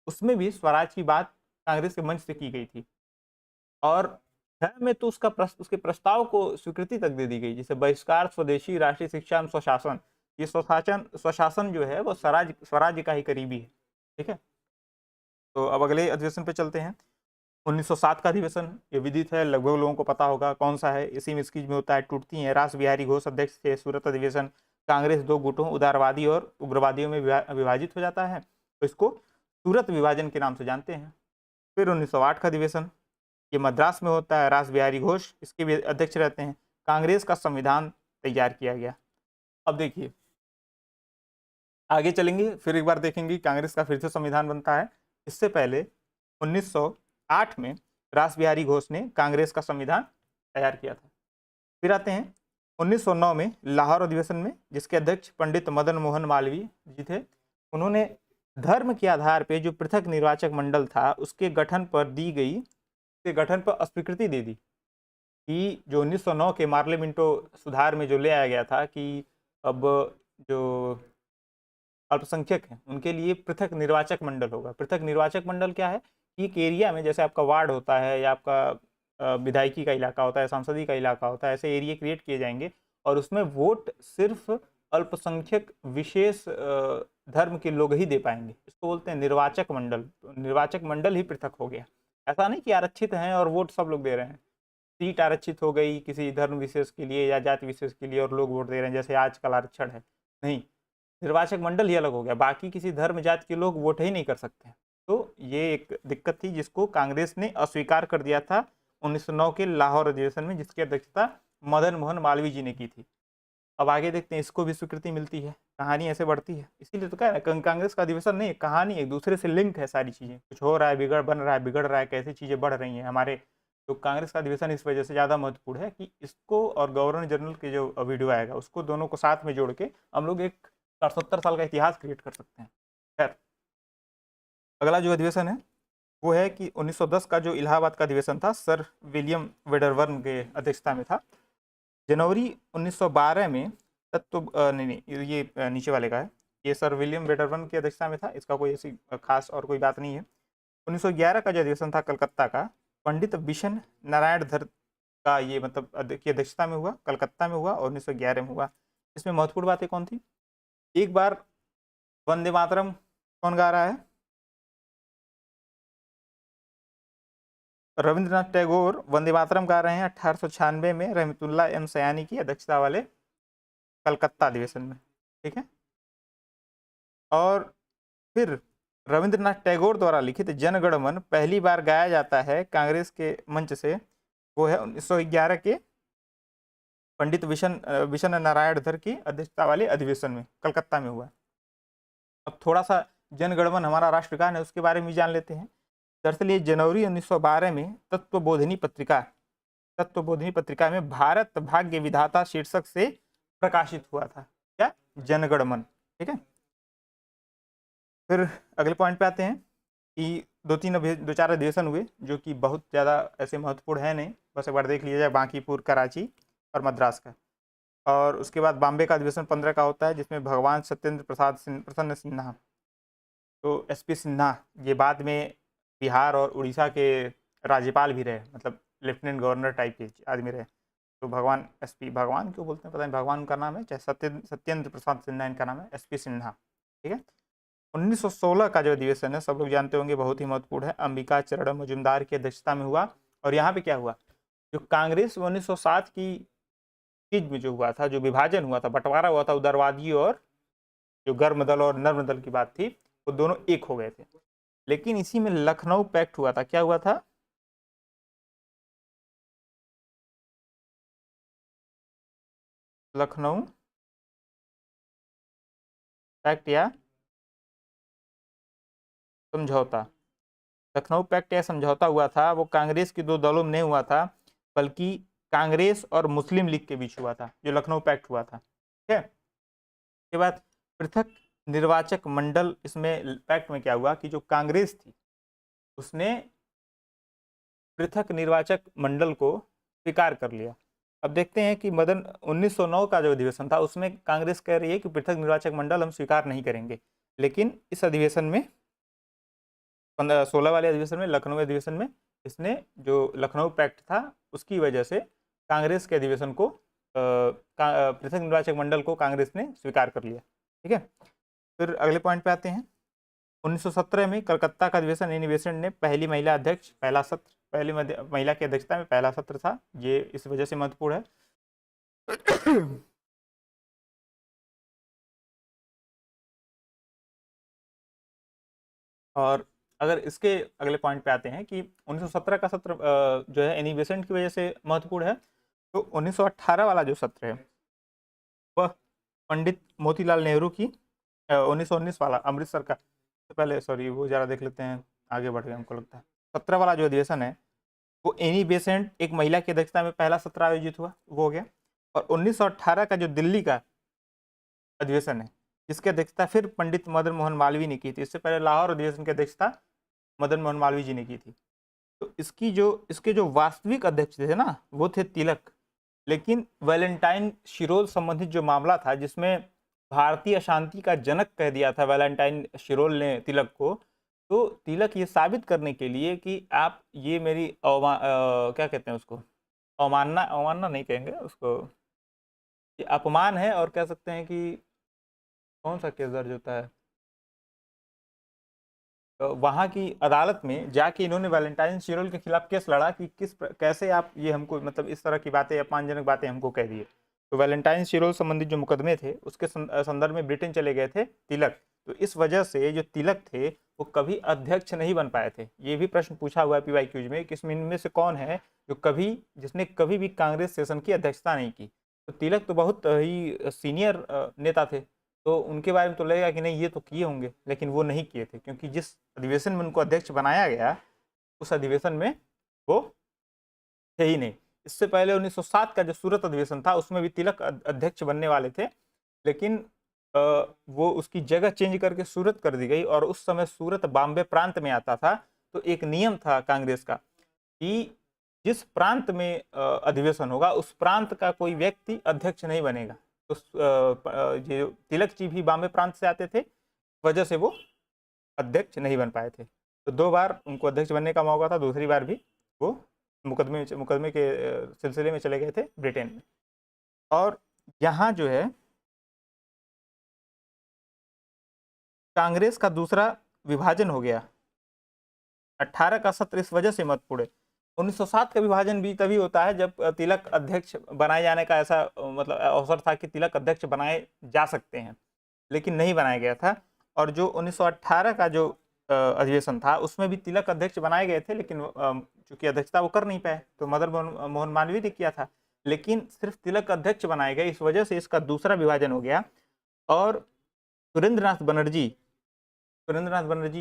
A: उसमें भी स्वराज की बात कांग्रेस के मंच से की गई थी और में तो उसके प्रस्ताव को स्वीकृति तक दे दी गई, जैसे बहिष्कार, स्वदेशी, राष्ट्रीय शिक्षा एवं स्वशासन। ये स्वशासन जो है वो स्वराज्य का ही करीबी है। ठीक है, तो अब अगले अधिवेशन पे चलते हैं। 1907 का अधिवेशन, ये विदित है, लगभग लोगों को पता होगा कौन सा है। इसी में स्कीज में होता है, टूटती हैं। रास बिहारी घोष अध्यक्ष थे। सूरत अधिवेशन, कांग्रेस 2 गुटों उदारवादी और उग्रवादियों में विभाजित हो जाता है, तो इसको सूरत विभाजन के नाम से जानते हैं। फिर 1908 का अधिवेशन, ये मद्रास में होता है। रास बिहारी घोष इसके भी अध्यक्ष रहते हैं। कांग्रेस का संविधान तैयार किया गया। अब देखिए आगे चलेंगे, फिर एक बार देखेंगे कांग्रेस का फिर से संविधान बनता है। इससे पहले 1908 में रास बिहारी घोष ने कांग्रेस का संविधान तैयार किया था। फिर आते हैं 1909 में लाहौर अधिवेशन में, जिसके अध्यक्ष पंडित मदन मोहन मालवीय जी थे। उन्होंने धर्म के आधार पे जो पृथक निर्वाचक मंडल था उसके गठन पर दी गई, उसके गठन पर अस्वीकृति दे दी कि जो 1909 के मार्लिमेंटो सुधार में जो ले आया गया था कि अब जो अल्पसंख्यक हैं उनके लिए पृथक निर्वाचक मंडल होगा। पृथक निर्वाचक मंडल क्या है कि एक एरिया में, जैसे आपका वार्ड होता है या आपका विधायकी का इलाका होता है, सांसदीय का इलाका होता है, ऐसे एरिया क्रिएट किए जाएंगे और उसमें वोट सिर्फ अल्पसंख्यक विशेष धर्म के लोग ही दे पाएंगे। इसको बोलते हैं निर्वाचक मंडल। निर्वाचक मंडल ही पृथक हो गया। ऐसा नहीं कि आरक्षित हैं और वोट सब लोग दे रहे हैं। सीट आरक्षित हो गई किसी धर्म विशेष के लिए या जाति विशेष के लिए और लोग वोट दे रहे हैं, जैसे आजकल आरक्षण है। नहीं, निर्वाचक मंडल ही अलग हो गया, बाकी किसी धर्म जाति के लोग वोट ही नहीं कर सकते। तो ये एक दिक्कत थी जिसको कांग्रेस ने अस्वीकार कर दिया था 1909 के लाहौर अधिवेशन में, जिसकी अध्यक्षता मदन मोहन मालवीय जी ने की थी। अब आगे देखते हैं, इसको भी स्वीकृति मिलती है, कहानी ऐसे बढ़ती है। इसीलिए तो कह रहे हैं कांग्रेस का अधिवेशन नहीं, कहानी एक दूसरे से लिंक है। सारी चीज़ें कुछ हो रहा है, बन रहा है, बिगड़ रहा है, कैसी चीज़ें बढ़ रही हैं हमारे। तो कांग्रेस का अधिवेशन इस वजह से ज़्यादा महत्वपूर्ण है कि इसको और गवर्नर जनरल के जो वीडियो आएगा उसको दोनों को साथ में जोड़ के हम लोग एक 70 साल का इतिहास क्रिएट कर सकते हैं। खैर, अगला जो अधिवेशन है वो है कि 1910 का जो इलाहाबाद का अधिवेशन था, सर विलियम वेडरबर्न के अध्यक्षता में था। जनवरी 1912 में नहीं, ये नीचे वाले का है, ये सर विलियम वेडरबर्न की अध्यक्षता में था। इसका कोई ऐसी खास और कोई बात नहीं है। 1911 का जो अधिवेशन था कलकत्ता का, पंडित बिशन नारायण धर का ये मतलब की अध्यक्षता में हुआ, कलकत्ता में हुआ और 1911 में हुआ। इसमें महत्वपूर्ण बातें कौन थी? एक बार वंदे मातरम कौन गा रहा है? रविंद्रनाथ टैगोर वंदे मातरम गा रहे हैं 1896 में रहमतुल्लाह एम सयानी की अध्यक्षता वाले कलकत्ता अधिवेशन में। ठीक है। और फिर रविंद्रनाथ टैगोर द्वारा लिखित जन गण मन पहली बार गाया जाता है कांग्रेस के मंच से, वो है 1911 के पंडित विशन नारायण धर की अध्यक्षता वाले अधिवेशन में कलकत्ता में हुआ। अब थोड़ा सा जन गण मन हमारा राष्ट्रगान है उसके बारे में जान लेते हैं। दरअसल ये जनवरी 1912 में तत्वबोधिनी पत्रिका में भारत भाग्य विधाता शीर्षक से प्रकाशित हुआ था। क्या? जन गण मन। ठीक है। फिर अगले पॉइंट पे आते हैं कि दो चार अधिवेशन हुए जो कि बहुत ज़्यादा ऐसे महत्वपूर्ण है नहीं, बस एक बार देख लिया जाए, बांकीपुर, कराची और मद्रास का। और उसके बाद बॉम्बे का अधिवेशन 15 का होता है जिसमें भगवान सत्येंद्र प्रसन्न सिन्हा, तो एसपी सिन्हा, ये बाद में बिहार और उड़ीसा के राज्यपाल भी रहे, मतलब लेफ्टिनेंट गवर्नर टाइप के आदमी रहे। तो भगवान भगवान क्यों बोलते हैं पता नहीं, भगवान का नाम है, चाहे सत्येंद्र प्रसाद सिन्हा इनका नाम है, एसपी सिन्हा। ठीक है। 1916 का जो अधिवेशन है सब लोग जानते होंगे, बहुत ही महत्वपूर्ण है, अंबिका चरण मजुमदार की अध्यक्षता में हुआ। और यहाँ पे क्या हुआ, जो कांग्रेस 1907 की चीज में जो हुआ था, जो विभाजन हुआ था, बंटवारा हुआ था, उदारवादी और जो गर्म दल और नर्म दल की बात थी, वो दोनों एक हो गए थे। लेकिन इसी में लखनऊ पैक्ट हुआ था। क्या हुआ था? लखनऊ पैक्ट या समझौता। लखनऊ पैक्ट या समझौता हुआ था, वो कांग्रेस के दो दलों में नहीं हुआ था, बल्कि कांग्रेस और मुस्लिम लीग के बीच हुआ था, जो लखनऊ पैक्ट हुआ था। ठीक है। के बाद पृथक निर्वाचक मंडल, इसमें पैक्ट में क्या हुआ कि जो कांग्रेस थी उसने पृथक निर्वाचक मंडल को स्वीकार कर लिया। अब देखते हैं कि 1909 का जो अधिवेशन था उसमें कांग्रेस कह रही है कि पृथक निर्वाचक मंडल हम स्वीकार नहीं करेंगे, लेकिन इस अधिवेशन में 16 वाले अधिवेशन में, लखनऊ अधिवेशन में, इसने जो लखनऊ पैक्ट था उसकी वजह से कांग्रेस के अधिवेशन को पृथक निर्वाचक मंडल को कांग्रेस ने स्वीकार कर लिया। ठीक है। फिर अगले पॉइंट पे आते हैं। 1917 में कलकत्ता का अधिवेशन, अधिवेशन ने पहली महिला अध्यक्ष, पहला सत्र, पहली महिला की अध्यक्षता में पहला सत्र था, ये इस वजह से महत्वपूर्ण है। और अगर इसके अगले पॉइंट पे आते हैं कि 1917 का सत्र जो है एनिवेशन की वजह से महत्वपूर्ण है, तो 1918 वाला जो सत्र है वह पंडित मोतीलाल नेहरू की 1919 वाला अमृतसर का, तो पहले सॉरी वो ज़रा देख लेते हैं, आगे बढ़ गए हमको लगता है। 17 वाला जो अधिवेशन है वो एनी बेसेंट एक महिला की अध्यक्षता में पहला सत्र आयोजित हुआ, वो हो गया। और 1918 का जो दिल्ली का अधिवेशन है, जिसकी अध्यक्षता फिर पंडित मदन मोहन मालवीय ने की थी। इससे पहले लाहौर अधिवेशन की अध्यक्षता मदन मोहन मालवीय जी ने की थी। तो इसके जो वास्तविक अध्यक्ष थे ना, वो थे तिलक। लेकिन वैलेंटाइन शिरोल संबंधित जो मामला था, जिसमें भारतीय अशांति का जनक कह दिया था वैलेंटाइन शिरोल ने तिलक को, तो तिलक ये साबित करने के लिए कि आप ये मेरी क्या कहते हैं उसको, अवमानना, अवमानना नहीं कहेंगे उसको, ये अपमान है, और कह सकते हैं कि कौन सा केस दर्ज होता है, वहाँ की अदालत में जाके इन्होंने वैलेंटाइन शिरोल के खिलाफ केस लड़ा कि कैसे आप ये हमको, मतलब इस तरह की बातें, अपमानजनक बातें हमको कह दिए। तो वैलेंटाइन शिरोल संबंधित जो मुकदमे थे उसके संदर्भ में ब्रिटेन चले गए थे तिलक। तो इस वजह से जो तिलक थे वो कभी अध्यक्ष नहीं बन पाए थे। ये भी प्रश्न पूछा हुआ है PYQ में कि इसमें इनमें से कौन है जिसने कभी भी कांग्रेस सेशन की अध्यक्षता नहीं की। तो तिलक तो बहुत ही सीनियर नेता थे, तो उनके बारे में तो लगेगा कि नहीं ये तो किए होंगे, लेकिन वो नहीं किए थे, क्योंकि जिस अधिवेशन में उनको अध्यक्ष बनाया गया उस अधिवेशन में वो थे ही नहीं। इससे पहले 1907 का जो सूरत अधिवेशन था उसमें भी तिलक अध्यक्ष बनने वाले थे, लेकिन वो उसकी जगह चेंज करके सूरत कर दी गई, और उस समय सूरत बॉम्बे प्रांत में आता था। तो एक नियम था कांग्रेस का कि जिस प्रांत में अधिवेशन होगा उस प्रांत का कोई व्यक्ति अध्यक्ष नहीं बनेगा। तो जो तिलक जी भी बॉम्बे प्रांत से आते थे, वजह से वो अध्यक्ष नहीं बन पाए थे। तो 2 बार उनको अध्यक्ष बनने का मौका था, दूसरी बार भी वो मुकदमे के सिलसिले में चले गए थे ब्रिटेन में। और यहाँ जो है कांग्रेस का दूसरा विभाजन हो गया। 18 का सत्र इस वजह से महत्वपूर्ण है। 1907 का विभाजन भी तभी होता है जब तिलक अध्यक्ष बनाए जाने का ऐसा मतलब अवसर था कि तिलक अध्यक्ष बनाए जा सकते हैं, लेकिन नहीं बनाया गया था। और जो 1918 का जो अधिवेशन था उसमें भी तिलक अध्यक्ष बनाए गए थे, लेकिन चूंकि अध्यक्षता वो कर नहीं पाए, तो मदन मोहन मालवीय ने किया था। लेकिन सिर्फ तिलक अध्यक्ष बनाए गए, इस वजह से इसका दूसरा विभाजन हो गया। और सुरेंद्रनाथ बनर्जी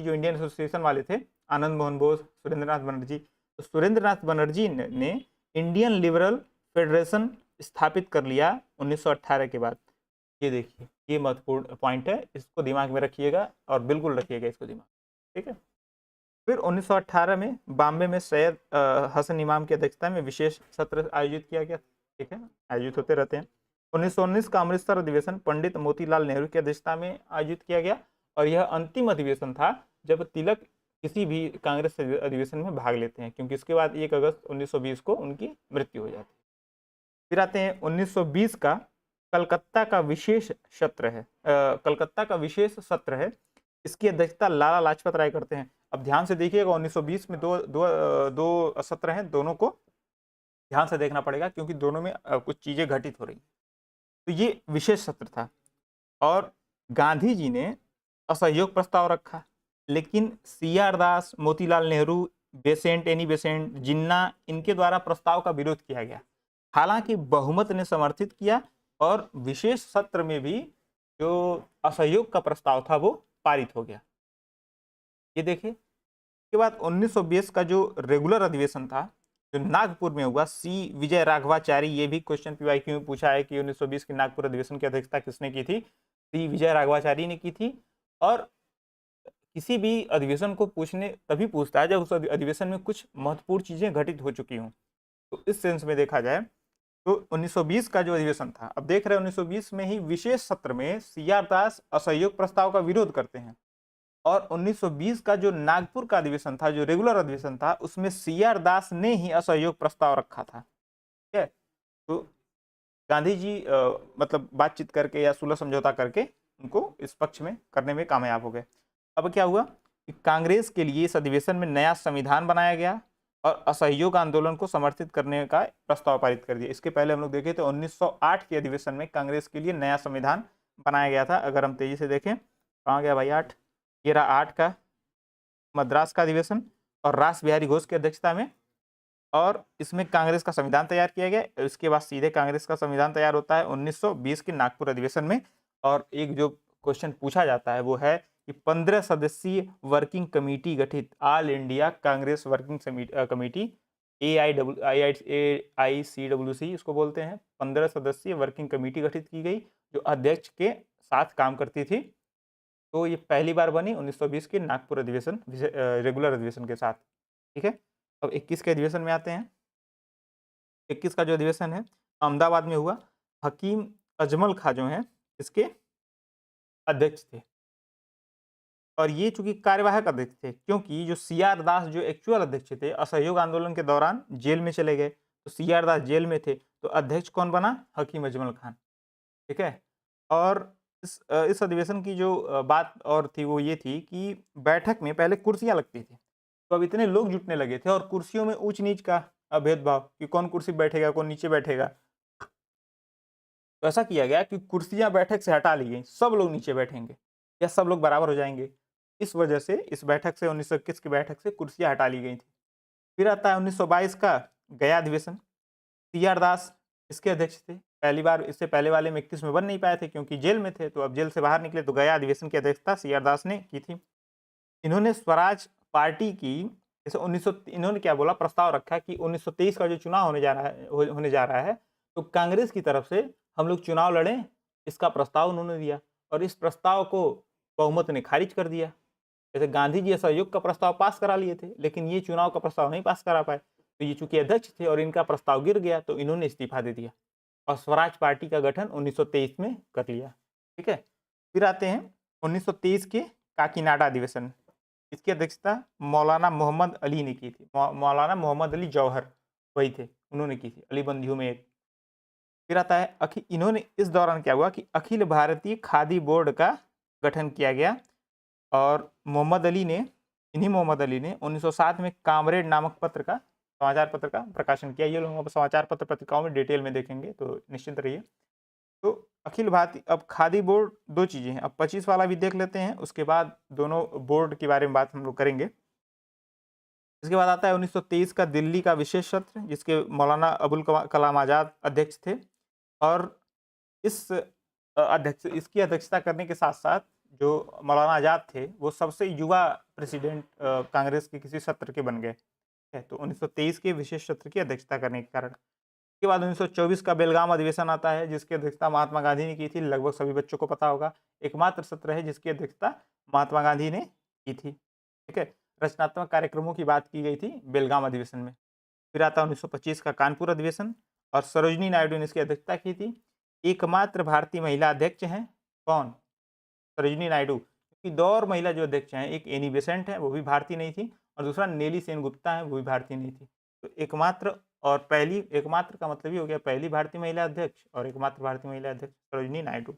A: जो इंडियन एसोसिएशन वाले थे, आनंद मोहन बोस, सुरेंद्रनाथ बनर्जी, तो सुरेंद्रनाथ बनर्जी ने इंडियन लिबरल फेडरेशन स्थापित कर लिया 1918 के बाद। ये देखिए, ये महत्वपूर्ण पॉइंट है, इसको दिमाग में रखिएगा और बिल्कुल रखिएगा इसको दिमाग, ठीक है। फिर 1918 में बॉम्बे में सैयद हसन इमाम की अध्यक्षता में विशेष सत्र आयोजित किया गया, ठीक है, आयोजित होते रहते हैं। 1919 का अमृतसर अधिवेशन पंडित मोतीलाल नेहरू की अध्यक्षता में आयोजित किया गया, और यह अंतिम अधिवेशन था जब तिलक किसी भी कांग्रेस अधिवेशन में भाग लेते हैं, क्योंकि इसके बाद 1 अगस्त 1920 को उनकी मृत्यु हो जाती है। फिर आते हैं 1920 का कलकत्ता का विशेष सत्र है। इसकी अध्यक्षता लाला लाजपत राय करते हैं। अब ध्यान से देखिएगा, 1920 में दो सत्र हैं, दोनों को ध्यान से देखना पड़ेगा क्योंकि दोनों में कुछ चीजें घटित हो रही। तो ये विशेष सत्र था, और गांधी जी ने असहयोग प्रस्ताव रखा, लेकिन CR दास, मोतीलाल नेहरू, एनी बेसेंट, जिन्ना, इनके द्वारा प्रस्ताव का विरोध किया गया। हालांकि बहुमत ने समर्थित किया, और विशेष सत्र में भी जो असहयोग का प्रस्ताव था वो पारित हो गया। ये देखिए, इसके बाद 1920 का जो रेगुलर अधिवेशन था जो नागपुर में हुआ, C विजय राघवाचारी, ये भी क्वेश्चन PYQ में पूछा है कि 1920 के नागपुर अधिवेशन की अध्यक्षता किसने की थी? C विजय राघवाचारी ने की थी। और किसी भी अधिवेशन को तभी पूछता है जब उस अधिवेशन में कुछ महत्वपूर्ण चीजें घटित हो चुकी हों। तो इस सेंस में देखा जाए तो 1920 का जो अधिवेशन था, अब देख रहे हैं 1920 में ही विशेष सत्र में CR दास असहयोग प्रस्ताव का विरोध करते हैं, और 1920 का जो नागपुर का अधिवेशन था, जो रेगुलर अधिवेशन था, उसमें CR दास ने ही असहयोग प्रस्ताव रखा था, ठीक है। तो गांधी जी मतलब बातचीत करके या सुलह समझौता करके उनको इस पक्ष में करने में कामयाब हो गए। अब क्या हुआ कि कांग्रेस के लिए इस अधिवेशन में नया संविधान बनाया गया, और असहयोग आंदोलन को समर्थित करने का प्रस्ताव पारित कर दिया। इसके पहले हम लोग देखें तो 1908 के अधिवेशन में कांग्रेस के लिए नया संविधान बनाया गया था। अगर हम तेजी से देखें, कहाँ गया भाई 8, ये रहा 8 का मद्रास का अधिवेशन, और रास बिहारी घोष की अध्यक्षता में, और इसमें कांग्रेस का संविधान तैयार किया गया। इसके बाद सीधे कांग्रेस का संविधान तैयार होता है 1920 के नागपुर अधिवेशन में। और एक जो क्वेश्चन पूछा जाता है वो है कि 15 सदस्यीय वर्किंग कमेटी गठित, all India Congress working committee, AICWC इसको बोलते हैं, 15 सदस्यीय वर्किंग कमेटी गठित की गई, जो अध्यक्ष के साथ काम करती थी। तो ये पहली बार बनी 1920 के नागपुर अधिवेशन रेगुलर अधिवेशन के साथ। ठीक है, अब 21 के अधिवेशन में आते हैं। 21 का जो अधिवेशन है अहमदाबाद में हुआ। हकीम अजमल खां जो हैं इसके अध्यक्ष थे और ये चूंकि कार्यवाहक अध्यक्ष थे, क्योंकि जो सी आर दास जो एक्चुअल अध्यक्ष थे असहयोग आंदोलन के दौरान जेल में चले गए, तो सी आर दास जेल में थे, तो अध्यक्ष कौन बना? हकीम अजमल खान। ठीक है, और इस अधिवेशन की जो बात और थी वो ये थी कि बैठक में पहले कुर्सियां लगती थी, तो अब इतने लोग जुटने लगे थे और कुर्सियों में ऊंच नीच का भेदभाव कि कौन कुर्सी बैठेगा कौन नीचे बैठेगा, तो ऐसा किया गया कि कुर्सियां बैठक से हटा ली गई, सब लोग नीचे बैठेंगे या सब लोग बराबर हो जाएंगे। इस वजह से इस बैठक से 1921 की बैठक से कुर्सियां हटा ली गई थी। फिर आता है 1922 का गया अधिवेशन। सी आर दास इसके अध्यक्ष थे। पहली बार, इससे पहले वाले में 21 में बन नहीं पाए थे क्योंकि जेल में थे, तो अब जेल से बाहर निकले तो गया अधिवेशन की अध्यक्षता सी आर दास ने की थी। इन्होंने स्वराज पार्टी की जैसे 1900 इन्होंने क्या बोला, प्रस्ताव रखा कि 1923 का जो चुनाव होने जा रहा है तो कांग्रेस की तरफ से हम लोग चुनाव लड़ें, इसका प्रस्ताव उन्होंने दिया और इस प्रस्ताव को बहुमत ने खारिज कर दिया। जैसे गांधी जी असहयोग का प्रस्ताव पास करा लिए थे, लेकिन ये चुनाव का प्रस्ताव नहीं पास करा पाए, तो ये चूंकि अध्यक्ष थे और इनका प्रस्ताव गिर गया तो इन्होंने इस्तीफा दे दिया और स्वराज पार्टी का गठन 1923 में कर लिया। ठीक है, फिर आते हैं 1923 के काकीनाडा अधिवेशन। इसकी अध्यक्षता मौलाना मोहम्मद अली ने की थी। मौलाना मोहम्मद अली जौहर वही थे, उन्होंने की थी, अली बंदियों में एक। फिर आता है इन्होंने इस दौरान क्या हुआ कि अखिल भारतीय खादी बोर्ड का गठन किया गया और इन्हीं मोहम्मद अली ने 1907 में कामरेड नामक समाचार पत्र का प्रकाशन किया। ये लोग समाचार पत्र पत्रिकाओं में डिटेल में देखेंगे तो निश्चिंत रहिए। तो अखिल भारतीय, अब खादी बोर्ड दो चीजें हैं, अब 25 वाला भी देख लेते हैं, उसके बाद दोनों बोर्ड के बारे में बात हम लोग करेंगे। इसके बाद आता है 1923 का दिल्ली का विशेष सत्र, जिसके मौलाना अबुल कलाम आजाद अध्यक्ष थे और इसकी अध्यक्षता करने के साथ साथ जो मौलाना आजाद थे वो सबसे युवा प्रेसिडेंट कांग्रेस के किसी सत्र के बन गए है, तो 1923 के विशेष सत्र की अध्यक्षता करने के कारण। उसके बाद 1924 का बेलगाम अधिवेशन आता है, जिसकी अध्यक्षता महात्मा गांधी ने की थी। लगभग सभी बच्चों को पता होगा, एकमात्र सत्र है जिसकी अध्यक्षता महात्मा गांधी ने की थी। ठीक है, रचनात्मक कार्यक्रमों की बात की गई थी बेलगाम अधिवेशन में। फिर आता 1925 का कानपुर अधिवेशन और सरोजनी नायडू ने इसकी अध्यक्षता की थी। एकमात्र भारतीय महिला अध्यक्ष हैं, कौन? सरोजनी नायडू। क्योंकि दो और महिला जो अध्यक्ष हैं, एक एनी बेसेंट है वो भी भारतीय नहीं थी और दूसरा नेली सेन गुप्ता है वो भी भारतीय नहीं थी। तो एकमात्र का मतलब ये हो गया पहली भारतीय महिला अध्यक्ष और एकमात्र भारतीय महिला अध्यक्ष सरोजनी नायडू।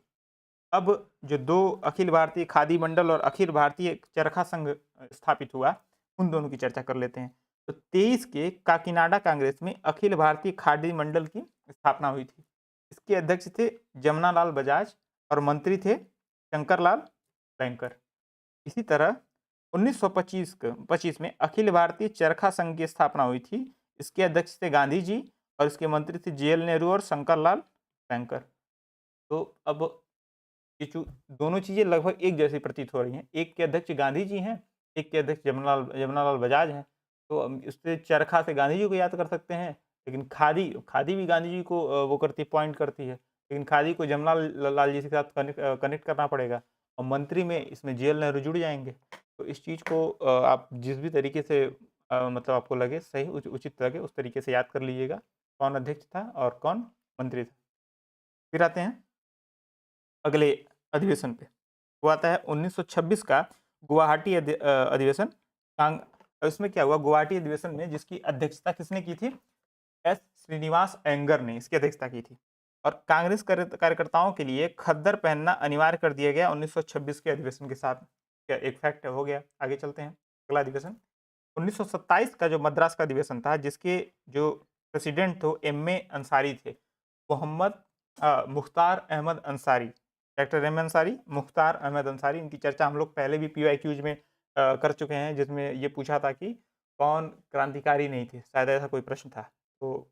A: अब जो दो अखिल भारतीय खादी मंडल और अखिल भारतीय चरखा संघ स्थापित हुआ, उन दोनों की चर्चा कर लेते हैं। तो 23 के काकीनाडा कांग्रेस में अखिल भारतीय खादी मंडल की स्थापना हुई थी। इसके अध्यक्ष थे जमनालाल बजाज और मंत्री थे शंकरलाल बैंकर। इसी तरह 1925 में अखिल भारतीय चरखा संघ की स्थापना हुई थी। इसके अध्यक्ष थे गांधी जी और इसके मंत्री थे जेएल नेहरू और शंकरलाल बैंकर। तो अब ये दोनों चीजें लगभग एक जैसी प्रतीत हो रही हैं। एक के अध्यक्ष गांधी जी हैं, एक के अध्यक्ष जमनालाल बजाज हैं। तो इससे चरखा से गांधी जी को याद कर सकते हैं, लेकिन खादी भी गांधी जी को वो करती पॉइंट करती है, लेकिन खादी को जमनालाल लाल जी के साथ कनेक्ट करना पड़ेगा और मंत्री में इसमें जेएल नेहरू जुड़ जाएंगे। तो इस चीज़ को आप जिस भी तरीके से मतलब आपको लगे सही उचित लगे उस तरीके से याद कर लीजिएगा, कौन अध्यक्ष था और कौन मंत्री था। फिर आते हैं अगले अधिवेशन पे, वो आता है 1926 का गुवाहाटी अधिवेशन। इसमें क्या हुआ, गुवाहाटी अधिवेशन में जिसकी अध्यक्षता किसने की थी? एस श्रीनिवास अयंगर ने इसकी अध्यक्षता की थी और कांग्रेस कार्यकर्ताओं के लिए खद्दर पहनना अनिवार्य कर दिया गया 1926 के अधिवेशन के साथ। क्या एक फैक्ट हो गया। आगे चलते हैं, अगला अधिवेशन 1927 का जो मद्रास का अधिवेशन था, जिसके जो प्रेसिडेंट थे एम.ए. अंसारी थे, मुख्तार अहमद अंसारी, डॉक्टर एम अंसारी, मुख्तार अहमद अंसारी। इनकी चर्चा हम लोग पहले भी PYQs में कर चुके हैं, जिसमें ये पूछा था कि कौन क्रांतिकारी नहीं थे, शायद ऐसा कोई प्रश्न था। तो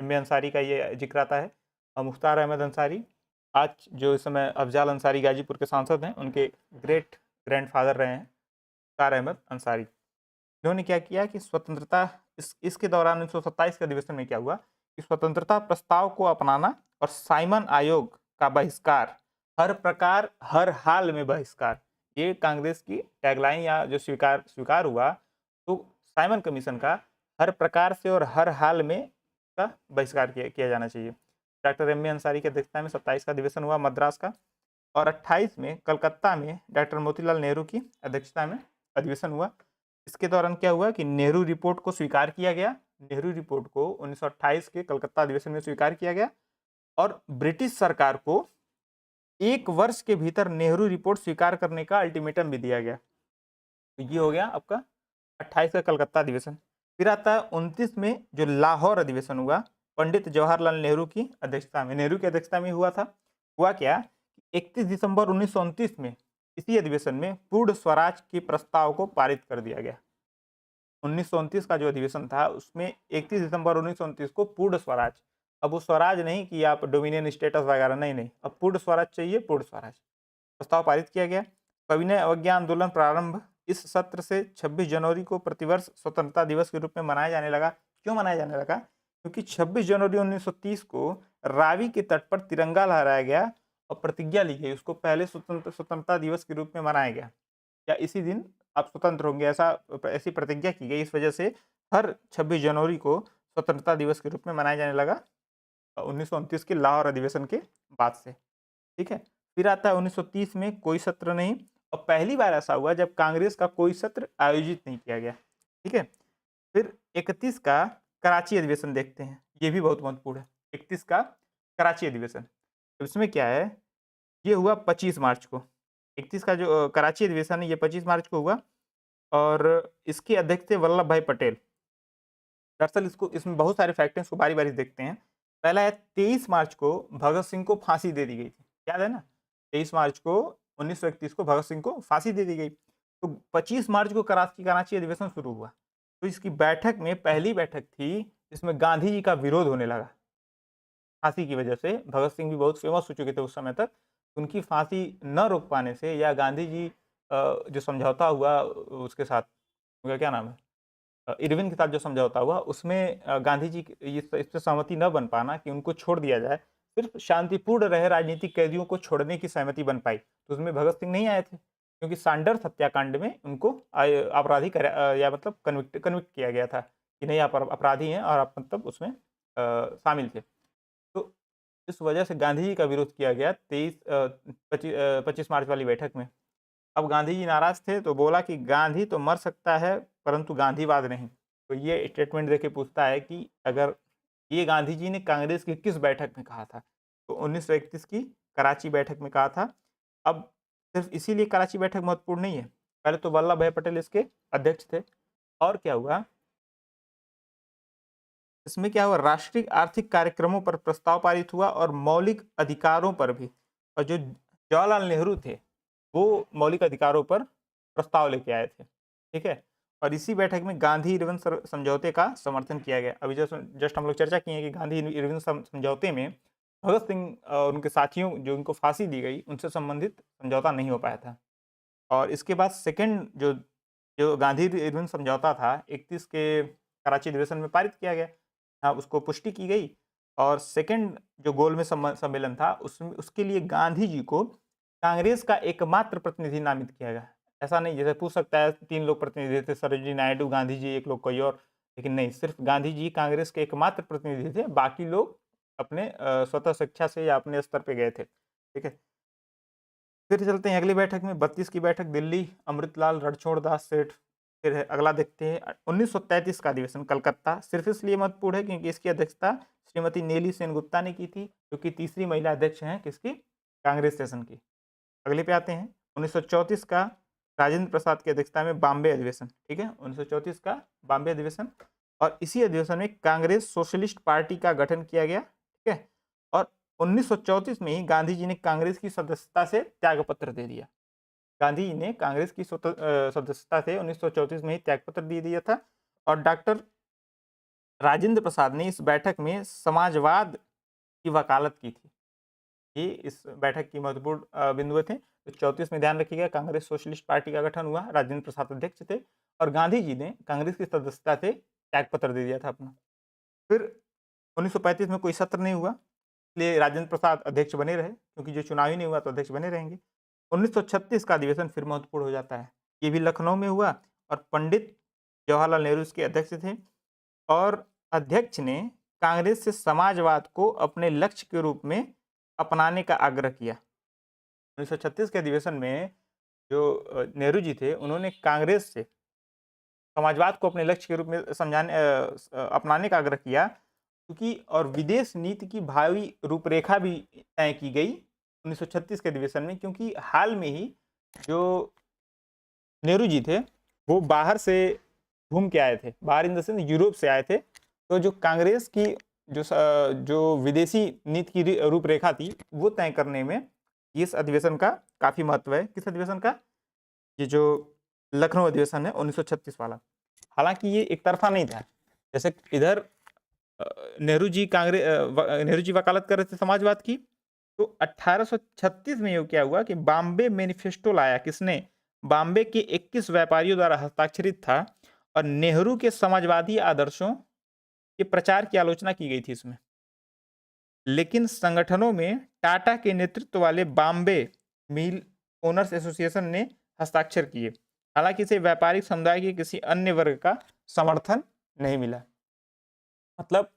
A: एम.ए. अंसारी का ये जिक्र आता है। मुख्तार अहमद अंसारी आज जो इस समय अफजाल अंसारी गाजीपुर के सांसद हैं, उनके ग्रेट ग्रैंडफादर रहे हैं मुख्तार अहमद अंसारी। इन्होंने क्या किया कि स्वतंत्रता इसके दौरान 1927 के अधिवेशन में क्या हुआ कि स्वतंत्रता प्रस्ताव को अपनाना और साइमन आयोग का बहिष्कार हर प्रकार हर हाल में बहिष्कार, ये कांग्रेस की टैगलाइन या जो स्वीकार स्वीकार हुआ, तो साइमन कमीशन का हर प्रकार से और हर हाल में का बहिष्कार किया जाना चाहिए। डॉक्टर एम ए अंसारी की अध्यक्षता में 27 का अधिवेशन हुआ मद्रास का, और 28 में कलकत्ता में डॉक्टर मोतीलाल नेहरू की अध्यक्षता में अधिवेशन हुआ। इसके दौरान क्या हुआ कि नेहरू रिपोर्ट को स्वीकार किया गया। नेहरू रिपोर्ट को 1928 के कलकत्ता अधिवेशन में स्वीकार किया गया, और ब्रिटिश सरकार को 1 वर्ष के भीतर नेहरू रिपोर्ट स्वीकार करने का अल्टीमेटम भी दिया गया। तो ये हो गया आपका 28 का कलकत्ता अधिवेशन। फिर आता है 29 में जो लाहौर अधिवेशन हुआ, पंडित जवाहरलाल नेहरू की अध्यक्षता में, नेहरू की अध्यक्षता में हुआ था। हुआ क्या, 31 दिसंबर 1929 में इसी अधिवेशन में पूर्ण स्वराज के प्रस्ताव को पारित कर दिया गया। 1929 का जो अधिवेशन था उसमें 31 दिसंबर 1929 को पूर्ण स्वराज, अब वो स्वराज नहीं कि आप डोमिनियन स्टेटस वगैरह, नहीं नहीं, अब पूर्ण स्वराज चाहिए, पूर्ण स्वराज प्रस्ताव पारित किया गया। सविनय अवज्ञा आंदोलन प्रारंभ, इस सत्र से 26 जनवरी को प्रतिवर्ष स्वतंत्रता दिवस के रूप में मनाया जाने लगा। क्यों मनाया जाने लगा? क्योंकि 26 जनवरी 1930 को रावी के तट पर तिरंगा लहराया गया और प्रतिज्ञा ली गई, उसको पहले स्वतंत्रता दिवस के रूप में मनाया गया, या इसी दिन आप स्वतंत्र होंगे, ऐसी प्रतिज्ञा की गई। इस वजह से हर 26 जनवरी को स्वतंत्रता दिवस के रूप में मनाया जाने लगा 1929 के लाहौर अधिवेशन के बाद से। ठीक है, फिर आता है 1930 में कोई सत्र नहीं, और पहली बार ऐसा हुआ जब कांग्रेस का कोई सत्र आयोजित नहीं किया गया। ठीक है, फिर 31 का कराची अधिवेशन देखते हैं, ये भी बहुत महत्वपूर्ण है। 31 का कराची अधिवेशन, तो इसमें क्या है, ये हुआ 25 मार्च को। 31 का जो कराची अधिवेशन है ये 25 मार्च को हुआ, और इसके अध्यक्ष थे वल्लभ भाई पटेल। दरअसल इसमें बहुत सारे फैक्ट हैं, इसको बारी-बारी देखते हैं। पहला है 23 मार्च को भगत सिंह को फांसी दे दी गई थी, याद है ना? 23 मार्च को 1931 को भगत सिंह को फांसी दे दी गई। तो 25 मार्च को कराची अधिवेशन शुरू हुआ। तो इसकी बैठक में पहली बैठक थी, इसमें गांधी जी का विरोध होने लगा। फांसी की वजह से भगत सिंह भी बहुत फेमस हो चुके थे उस समय तक। उनकी फांसी न रोक पाने से, या गांधी जी जो समझौता हुआ उसके साथ, उनका क्या नाम है, इरविन के साथ जो समझौता हुआ उसमें गांधी जी इस पे सहमति न बन पाना कि उनको छोड़ दिया जाए, सिर्फ शांतिपूर्ण रहे राजनीतिक कैदियों को छोड़ने की सहमति बन पाई। तो उसमें भगत सिंह नहीं आए थे, क्योंकि सांडर्स हत्याकांड में उनको अपराधी या मतलब कन्विक्ट किया गया था कि नहीं आप अपराधी हैं, और आप मतलब उसमें शामिल थे। तो इस वजह से गांधी जी का विरोध किया गया 25 मार्च वाली बैठक में। अब गांधी जी नाराज थे तो बोला कि गांधी तो मर सकता है परंतु गांधीवाद नहीं। तो ये स्टेटमेंट देके पूछता है कि अगर ये गांधी जी ने कांग्रेस की किस बैठक में कहा था? तो 1931 की कराची बैठक में कहा था। अब सिर्फ इसीलिए कराची बैठक महत्वपूर्ण नहीं है, पहले तो वल्लभ भाई पटेल इसके अध्यक्ष थे, और क्या हुआ इसमें, क्या हुआ, राष्ट्रीय आर्थिक कार्यक्रमों पर प्रस्ताव पारित हुआ और मौलिक अधिकारों पर भी। और जो जवाहरलाल नेहरू थे वो मौलिक अधिकारों पर प्रस्ताव लेके आए थे। ठीक है, और इसी बैठक में गांधी इरविन समझौते का समर्थन किया गया। अभी जस्ट हम लोग चर्चा किए हैं कि गांधी इरविन समझौते में भगत सिंह और उनके साथियों जो उनको फांसी दी गई उनसे संबंधित समझौता नहीं हो पाया था। और इसके बाद सेकेंड जो जो गांधी इरविन समझौता था 31 के कराची अधिवेशन में पारित किया गया। हाँ, उसको पुष्टि की गई, और सेकेंड जो गोलमेज सम्मेलन था उसमें उसके लिए गांधी जी को कांग्रेस का एकमात्र प्रतिनिधि नामित किया गया। ऐसा नहीं जैसे पूछ सकता है 3 लोग प्रतिनिधि थे, सरोजिनी नायडू, गांधी जी, एक लोग कोई और, लेकिन नहीं, सिर्फ गांधी जी कांग्रेस के एकमात्र प्रतिनिधि थे, बाकी लोग अपने स्वतः स्वेच्छा से या अपने स्तर पे गए थे। ठीक है, फिर चलते हैं अगली बैठक में, 32 की बैठक दिल्ली, अमृतलाल रणछोड़ दास सेठ। फिर है अगला देखते हैं 1933 का अधिवेशन कलकत्ता, सिर्फ इसलिए महत्वपूर्ण है क्योंकि इसकी अध्यक्षता श्रीमती नेली सेनगुप्ता ने की थी, जो कि तीसरी महिला अध्यक्ष हैं किसकी, कांग्रेस सेशन की। अगले पे आते हैं 1934 का राजेंद्र प्रसाद की अध्यक्षता में बॉम्बे अधिवेशन। ठीक है, 1934 का बॉम्बे अधिवेशन, और इसी अधिवेशन में कांग्रेस सोशलिस्ट पार्टी का गठन किया गया। ठीक है, और 1934 में ही गांधी जी ने कांग्रेस की सदस्यता से त्यागपत्र दे दिया। गांधी जी ने कांग्रेस की सदस्यता से 1934 में ही त्यागपत्र दे दिया था, और डॉक्टर राजेंद्र प्रसाद ने इस बैठक में समाजवाद की वकालत की थी। ये इस बैठक की महत्वपूर्ण बिंदु थे। तो 34 में ध्यान रखिएगा कांग्रेस सोशलिस्ट पार्टी का गठन हुआ, राजेंद्र प्रसाद अध्यक्ष थे, और गांधी जी ने कांग्रेस की सदस्यता से त्यागपत्र दे दिया था अपना। फिर 1935 में कोई सत्र नहीं हुआ, इसलिए राजेंद्र प्रसाद अध्यक्ष बने रहे, क्योंकि जो चुनाव ही नहीं हुआ तो अध्यक्ष बने रहेंगे। 1936 का अधिवेशन फिर महत्वपूर्ण हो जाता है। ये भी लखनऊ में हुआ और पंडित जवाहरलाल नेहरू इसके अध्यक्ष थे और अध्यक्ष ने कांग्रेस से समाजवाद को अपने लक्ष्य के रूप में अपनाने का आग्रह किया। 1936 के अधिवेशन में जो नेहरू जी थे, उन्होंने कांग्रेस से समाजवाद को अपने लक्ष्य के रूप में अपनाने का आग्रह किया, क्योंकि और विदेश नीति की भावी रूपरेखा भी तय की गई 1936 के अधिवेशन में, क्योंकि हाल में ही जो नेहरू जी थे वो बाहर से घूम के आए थे, बाहर इन द सेंस यूरोप से आए थे। तो जो कांग्रेस की जो विदेशी नीति की रूपरेखा थी वो तय करने में इस अधिवेशन का काफी महत्व है। किस अधिवेशन का? ये जो लखनऊ अधिवेशन है 1936 वाला। हालांकि ये एक तरफा नहीं था, जैसे इधर नेहरू जी वकालत कर रहे थे समाजवाद की, तो 1836 में ये क्या हुआ कि बॉम्बे मैनिफेस्टो लाया। किसने? बॉम्बे के 21 व्यापारियों द्वारा हस्ताक्षरित था और नेहरू के समाजवादी आदर्शों के प्रचार की आलोचना की गई थी इसमें। लेकिन संगठनों में टाटा के नेतृत्व वाले बॉम्बे मिल ओनर्स एसोसिएशन ने हस्ताक्षर किए। हालांकि इसे व्यापारिक समुदाय के किसी अन्य वर्ग का समर्थन नहीं मिला। मतलब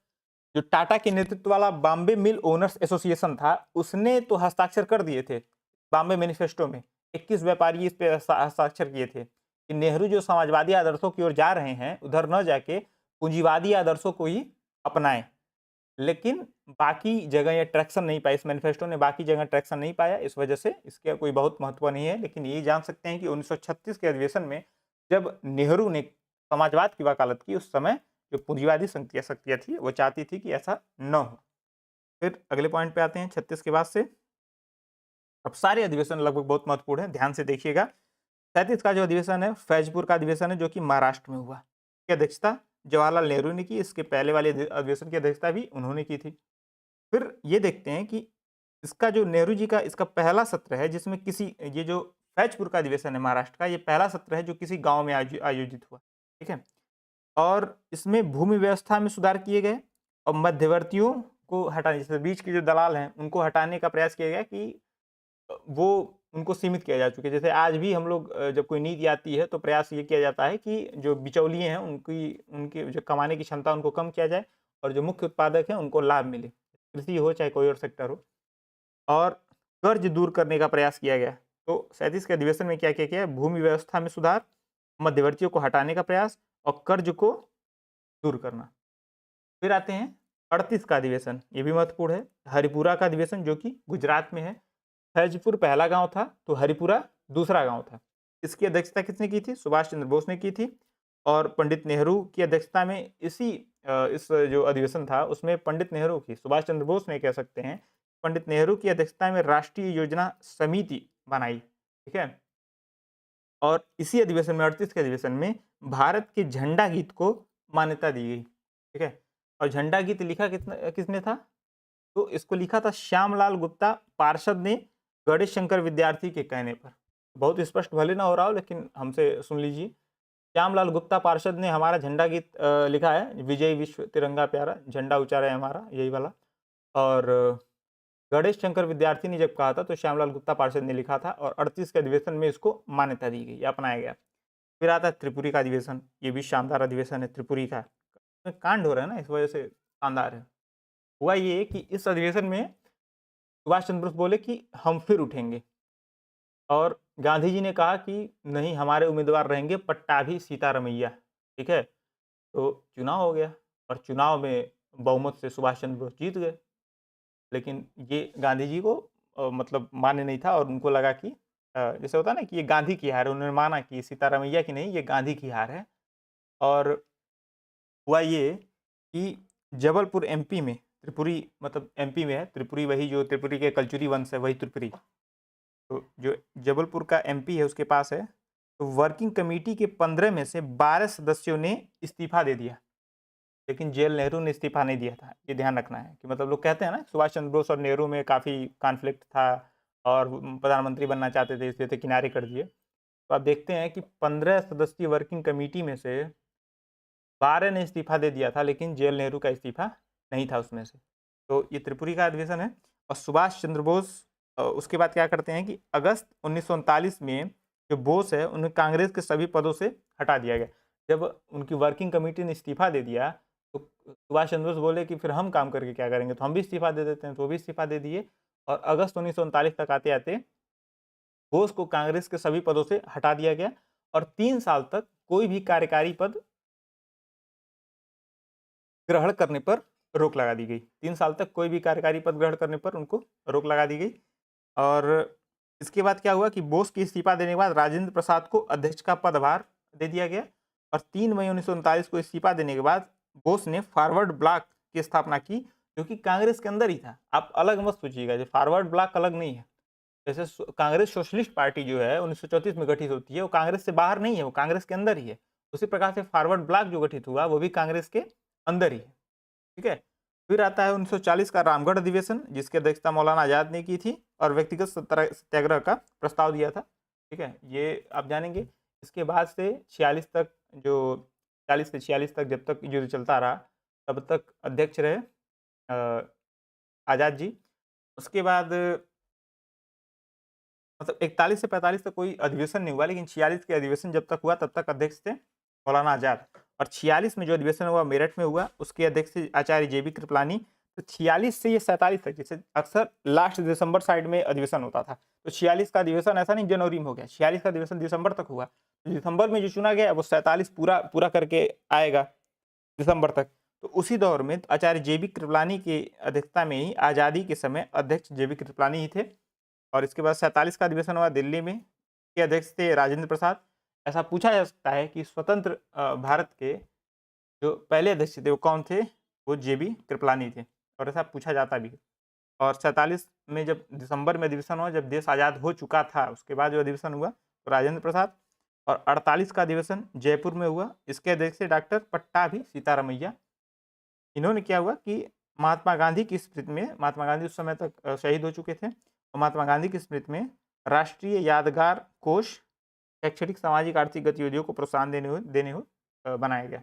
A: जो टाटा के नेतृत्व वाला बॉम्बे मिल ओनर्स एसोसिएशन था, उसने तो हस्ताक्षर कर दिए थे बॉम्बे मैनिफेस्टो में, 21 व्यापारी इस पे हस्ताक्षर किए थे कि नेहरू जो समाजवादी आदर्शों की ओर जा रहे हैं, उधर न जाके पूंजीवादी आदर्शों को ही अपनाएं। लेकिन बाकी जगह ये ट्रैक्शन नहीं पाया, इस मैनिफेस्टो ने बाकी जगह ट्रैक्शन नहीं पाया, इस वजह से इसका कोई बहुत महत्व नहीं है। लेकिन ये जान सकते हैं कि 1936 के अधिवेशन में जब नेहरू ने समाजवाद की वकालत की, उस समय जो पूंजीवादी शक्तियां थी वो चाहती थी कि ऐसा न हो। फिर अगले पॉइंट पे आते हैं 36 के बाद से। अब सारे अधिवेशन लगभग बहुत महत्वपूर्ण है, ध्यान से देखिएगा। 37 का जो अधिवेशन है फैजपुर का अधिवेशन है, जो कि महाराष्ट्र में हुआ। की अध्यक्षता जवाहरलाल नेहरू ने की। इसके पहले वाले अधिवेशन की अध्यक्षता भी उन्होंने की थी। फिर ये देखते हैं कि इसका जो नेहरू जी का इसका पहला सत्र है, जिसमें किसी ये जो फैजपुर का अधिवेशन है महाराष्ट्र का, ये पहला सत्र है जो किसी गांव में आयोजित हुआ। ठीक है। और इसमें भूमि व्यवस्था में सुधार किए गए और मध्यवर्तियों को हटाने, जैसे बीच के जो दलाल हैं उनको हटाने का प्रयास किया गया कि वो उनको सीमित किया जा चुके। जैसे आज भी हम लोग जब कोई नीति आती है तो प्रयास ये किया जाता है कि जो बिचौलिए हैं उनकी जो कमाने की क्षमता उनको कम किया जाए और जो मुख्य उत्पादक हैं उनको लाभ मिले, कृषि हो चाहे कोई और सेक्टर हो। और कर्ज दूर करने का प्रयास किया गया। तो 37 के अधिवेशन में क्या किया गया? भूमि व्यवस्था में सुधार, मध्यवर्तियों को हटाने का प्रयास और कर्ज को दूर करना। फिर आते हैं 38 का अधिवेशन, ये भी महत्वपूर्ण है, हरिपुरा का अधिवेशन, जो कि गुजरात में है। फैजपुर पहला गांव था तो हरिपुरा दूसरा गांव था। इसकी अध्यक्षता किसने की थी? सुभाष चंद्र बोस ने की थी। और पंडित नेहरू की अध्यक्षता में इस जो अधिवेशन था उसमें पंडित नेहरू की, सुभाष चंद्र बोस ने कह सकते हैं, पंडित नेहरू की अध्यक्षता में राष्ट्रीय योजना समिति बनाई। ठीक है। और इसी अधिवेशन में 38 के अधिवेशन में भारत के झंडा गीत को मान्यता दी गई। ठीक है। और झंडा गीत लिखा किसने था? तो इसको लिखा था श्यामलाल गुप्ता पार्षद ने, गणेश शंकर विद्यार्थी के कहने पर। बहुत स्पष्ट भले ना हो रहा हो, लेकिन हमसे सुन लीजिए। श्यामलाल गुप्ता पार्षद ने हमारा झंडा गीत लिखा है, विजय विश्व तिरंगा प्यारा, झंडा ऊंचा रहे हमारा, यही वाला। और गणेश शंकर विद्यार्थी ने जब कहा था तो श्यामलाल गुप्ता पार्षद ने लिखा था और 38 के अधिवेशन में इसको मान्यता दी गई, अपनाया गया। फिर आता है त्रिपुरी का अधिवेशन, ये भी शानदार अधिवेशन है त्रिपुरी का। कांड हो रहा है ना, इस वजह से शानदार है। हुआ ये कि इस अधिवेशन में सुभाष चंद्र बोस बोले कि हम फिर उठेंगे और गांधी जी ने कहा कि नहीं, हमारे उम्मीदवार रहेंगे पट्टाभी सीतारमैया। ठीक है। तो चुनाव हो गया और चुनाव में बहुमत से सुभाष चंद्र बोस जीत गए। लेकिन ये गांधी जी को मतलब मान्य नहीं था और उनको लगा कि जैसे होता है ना कि ये गांधी की हार है, उन्होंने माना कि सीतारमैया की नहीं, ये गांधी की हार है। और हुआ ये कि जबलपुर एमपी में, त्रिपुरी मतलब एमपी में है, त्रिपुरी वही जो त्रिपुरी के कलचुरी वंश है, वही त्रिपुरी। तो जो जबलपुर का एमपी है उसके पास है। तो वर्किंग कमेटी के 15 में से 12 सदस्यों ने इस्तीफा दे दिया, लेकिन जेल नेहरू ने इस्तीफा नहीं दिया था। ये ध्यान रखना है कि मतलब लोग कहते हैं ना सुभाष चंद्र बोस और नेहरू में काफ़ी कॉन्फ्लिक्ट था और प्रधानमंत्री बनना चाहते थे, इसलिए तो किनारे कर दिए। तो आप देखते हैं कि 15 सदस्यीय वर्किंग कमेटी में से 12 ने इस्तीफा दे दिया था, लेकिन जेल नेहरू का इस्तीफा नहीं था उसमें से। तो ये त्रिपुरी का अधिवेशन है। और सुभाष चंद्र बोस उसके बाद क्या करते हैं कि अगस्त 1939 में जो बोस है उन्हें कांग्रेस के सभी पदों से हटा दिया गया। जब उनकी वर्किंग कमेटी ने इस्तीफा दे दिया तो सुभाष चंद्र बोस बोले कि फिर हम काम करके क्या करेंगे, तो हम भी इस्तीफा दे देते हैं, तो वो भी इस्तीफा दे दिए। और अगस्त 1939 तक आते आते बोस को कांग्रेस के सभी पदों से हटा दिया गया और 3 साल तक कोई भी कार्यकारी पद ग्रहण करने पर रोक लगा दी गई। 3 साल तक कोई भी कार्यकारी पद ग्रहण करने पर उनको रोक लगा दी गई। और इसके बाद क्या हुआ कि बोस की इस्तीफा देने के बाद राजेंद्र प्रसाद को अध्यक्ष का पदभार दे दिया गया। और 3 मई 1939 को इस्तीफा देने के बाद बोस ने फॉरवर्ड ब्लॉक की स्थापना की, जो कि कांग्रेस के अंदर ही था। आप अलग मत सोचिएगा, जो फॉरवर्ड ब्लॉक अलग नहीं है। जैसे कांग्रेस सोशलिस्ट पार्टी जो है 1934 में गठित होती है, वो कांग्रेस से बाहर नहीं है, वो कांग्रेस के अंदर ही है। उसी प्रकार से फॉरवर्ड ब्लॉक जो गठित हुआ वो भी कांग्रेस के अंदर ही है। ठीक है। फिर आता है 1940 का रामगढ़ अधिवेशन, जिसकी अध्यक्षता मौलाना आजाद ने की थी और व्यक्तिगत सत्याग्रह का प्रस्ताव दिया था। ठीक है, ये आप जानेंगे। इसके बाद से 46 तक, जो 40 से 46 तक जब तक युद्ध चलता रहा तब तक अध्यक्ष रहे आजाद जी। उसके बाद मतलब 41 से 45 तक कोई अधिवेशन नहीं हुआ, लेकिन 46 के अधिवेशन जब तक हुआ तब तक अध्यक्ष थे मौलाना आजाद। और 46 में जो अधिवेशन हुआ मेरठ में हुआ, उसके अध्यक्ष थे आचार्य जेबी कृपलानी। तो 46 से ये 47 तक, जैसे अक्सर लास्ट दिसंबर साइड में अधिवेशन होता था, तो 46 का अधिवेशन ऐसा नहीं जनवरी में हो गया, 46 का अधिवेशन दिसंबर तक हुआ। तो दिसंबर में जो चुना गया वो 47 पूरा पूरा करके आएगा दिसंबर तक। तो उसी दौर में आचार्य जेबी कृपलानी की अध्यक्षता में ही आज़ादी के समय अध्यक्ष जेबी कृपलानी ही थे। और इसके बाद 47 का अधिवेशन हुआ दिल्ली में, के अध्यक्ष थे राजेंद्र प्रसाद। ऐसा पूछा जा सकता है कि स्वतंत्र भारत के जो पहले अध्यक्ष थे वो कौन थे, वो जेबी कृपलानी थे, और ऐसा पूछा जाता भी है। और 47 में जब दिसंबर में अधिवेशन हुआ, जब देश आज़ाद हो चुका था, उसके बाद जो अधिवेशन हुआ तो राजेंद्र प्रसाद। और 48 का अधिवेशन जयपुर में हुआ, इसके अध्यक्ष थे डॉक्टर पट्टाभी सीतारामैया। इन्होंने क्या हुआ कि महात्मा गांधी की स्मृति में, महात्मा गांधी उस समय तक शहीद हो चुके थे, और महात्मा गांधी की स्मृति में राष्ट्रीय यादगार कोष शैक्षणिक सामाजिक आर्थिक गतिविधियों को प्रोत्साहन देने हो बनाया गया।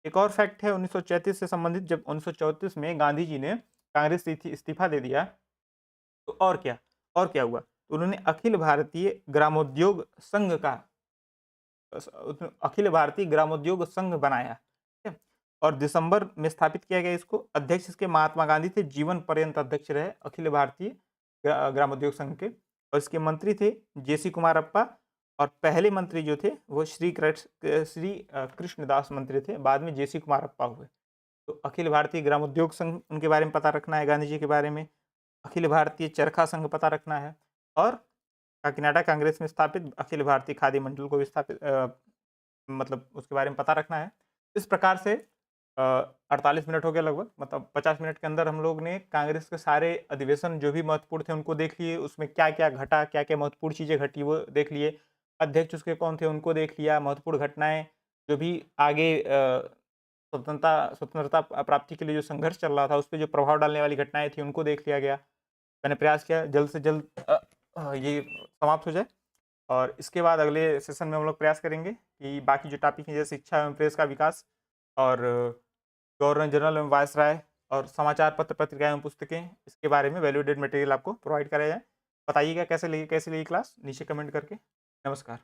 A: एक और फैक्ट है 1934 से संबंधित, जब 1934 में गांधी जी ने कांग्रेस से इस्तीफा दे दिया तो और क्या हुआ, तो उन्होंने अखिल भारतीय ग्रामोद्योग संघ का अखिल भारतीय ग्रामोद्योग संघ बनाया। ठीक है? और दिसंबर में स्थापित किया गया इसको। अध्यक्ष इसके महात्मा गांधी थे, जीवन पर्यंत अध्यक्ष रहे अखिल भारतीय ग्रामोद्योग संघ के। और इसके मंत्री थे जेसी कुमारप्पा, और पहले मंत्री जो थे वो श्री कृष्णदास मंत्री थे, बाद में जेसी कुमारप्पा हुए। तो अखिल भारतीय ग्रामोद्योग संघ उनके बारे में पता रखना है, गांधी जी के बारे में। अखिल भारतीय चरखा संघ पता रखना है, और काकीनाडा कांग्रेस में स्थापित अखिल भारतीय खादी मंडल को भी स्थापित मतलब उसके बारे में पता रखना है। इस प्रकार से 48 मिनट हो गया लगभग, मतलब 50 मिनट के अंदर हम लोग ने कांग्रेस के सारे अधिवेशन जो भी महत्वपूर्ण थे उनको देख लिए, उसमें क्या क्या घटा, क्या क्या महत्वपूर्ण चीज़ें घटी वो देख लिए, अध्यक्ष उसके कौन थे उनको देख लिया, महत्वपूर्ण घटनाएं जो भी आगे स्वतंत्रता प्राप्ति के लिए जो संघर्ष चल रहा था उस पर जो प्रभाव डालने वाली घटनाएं थी उनको देख लिया गया। मैंने प्रयास किया जल्द से जल्द ये समाप्त हो जाए, और इसके बाद अगले सेशन में हम लोग प्रयास करेंगे कि बाकी जो टॉपिक हैं जैसे शिक्षा एवं प्रेस का विकास, और गवर्नर जनरल एवं वायसराय, और समाचार पत्र पत्रिकाएं एवं पुस्तकें, इसके बारे में वैल्यूडेड मटेरियल आपको प्रोवाइड कराया जाए। बताइएगा कैसे लगी क्लास, नीचे कमेंट करके। नमस्कार।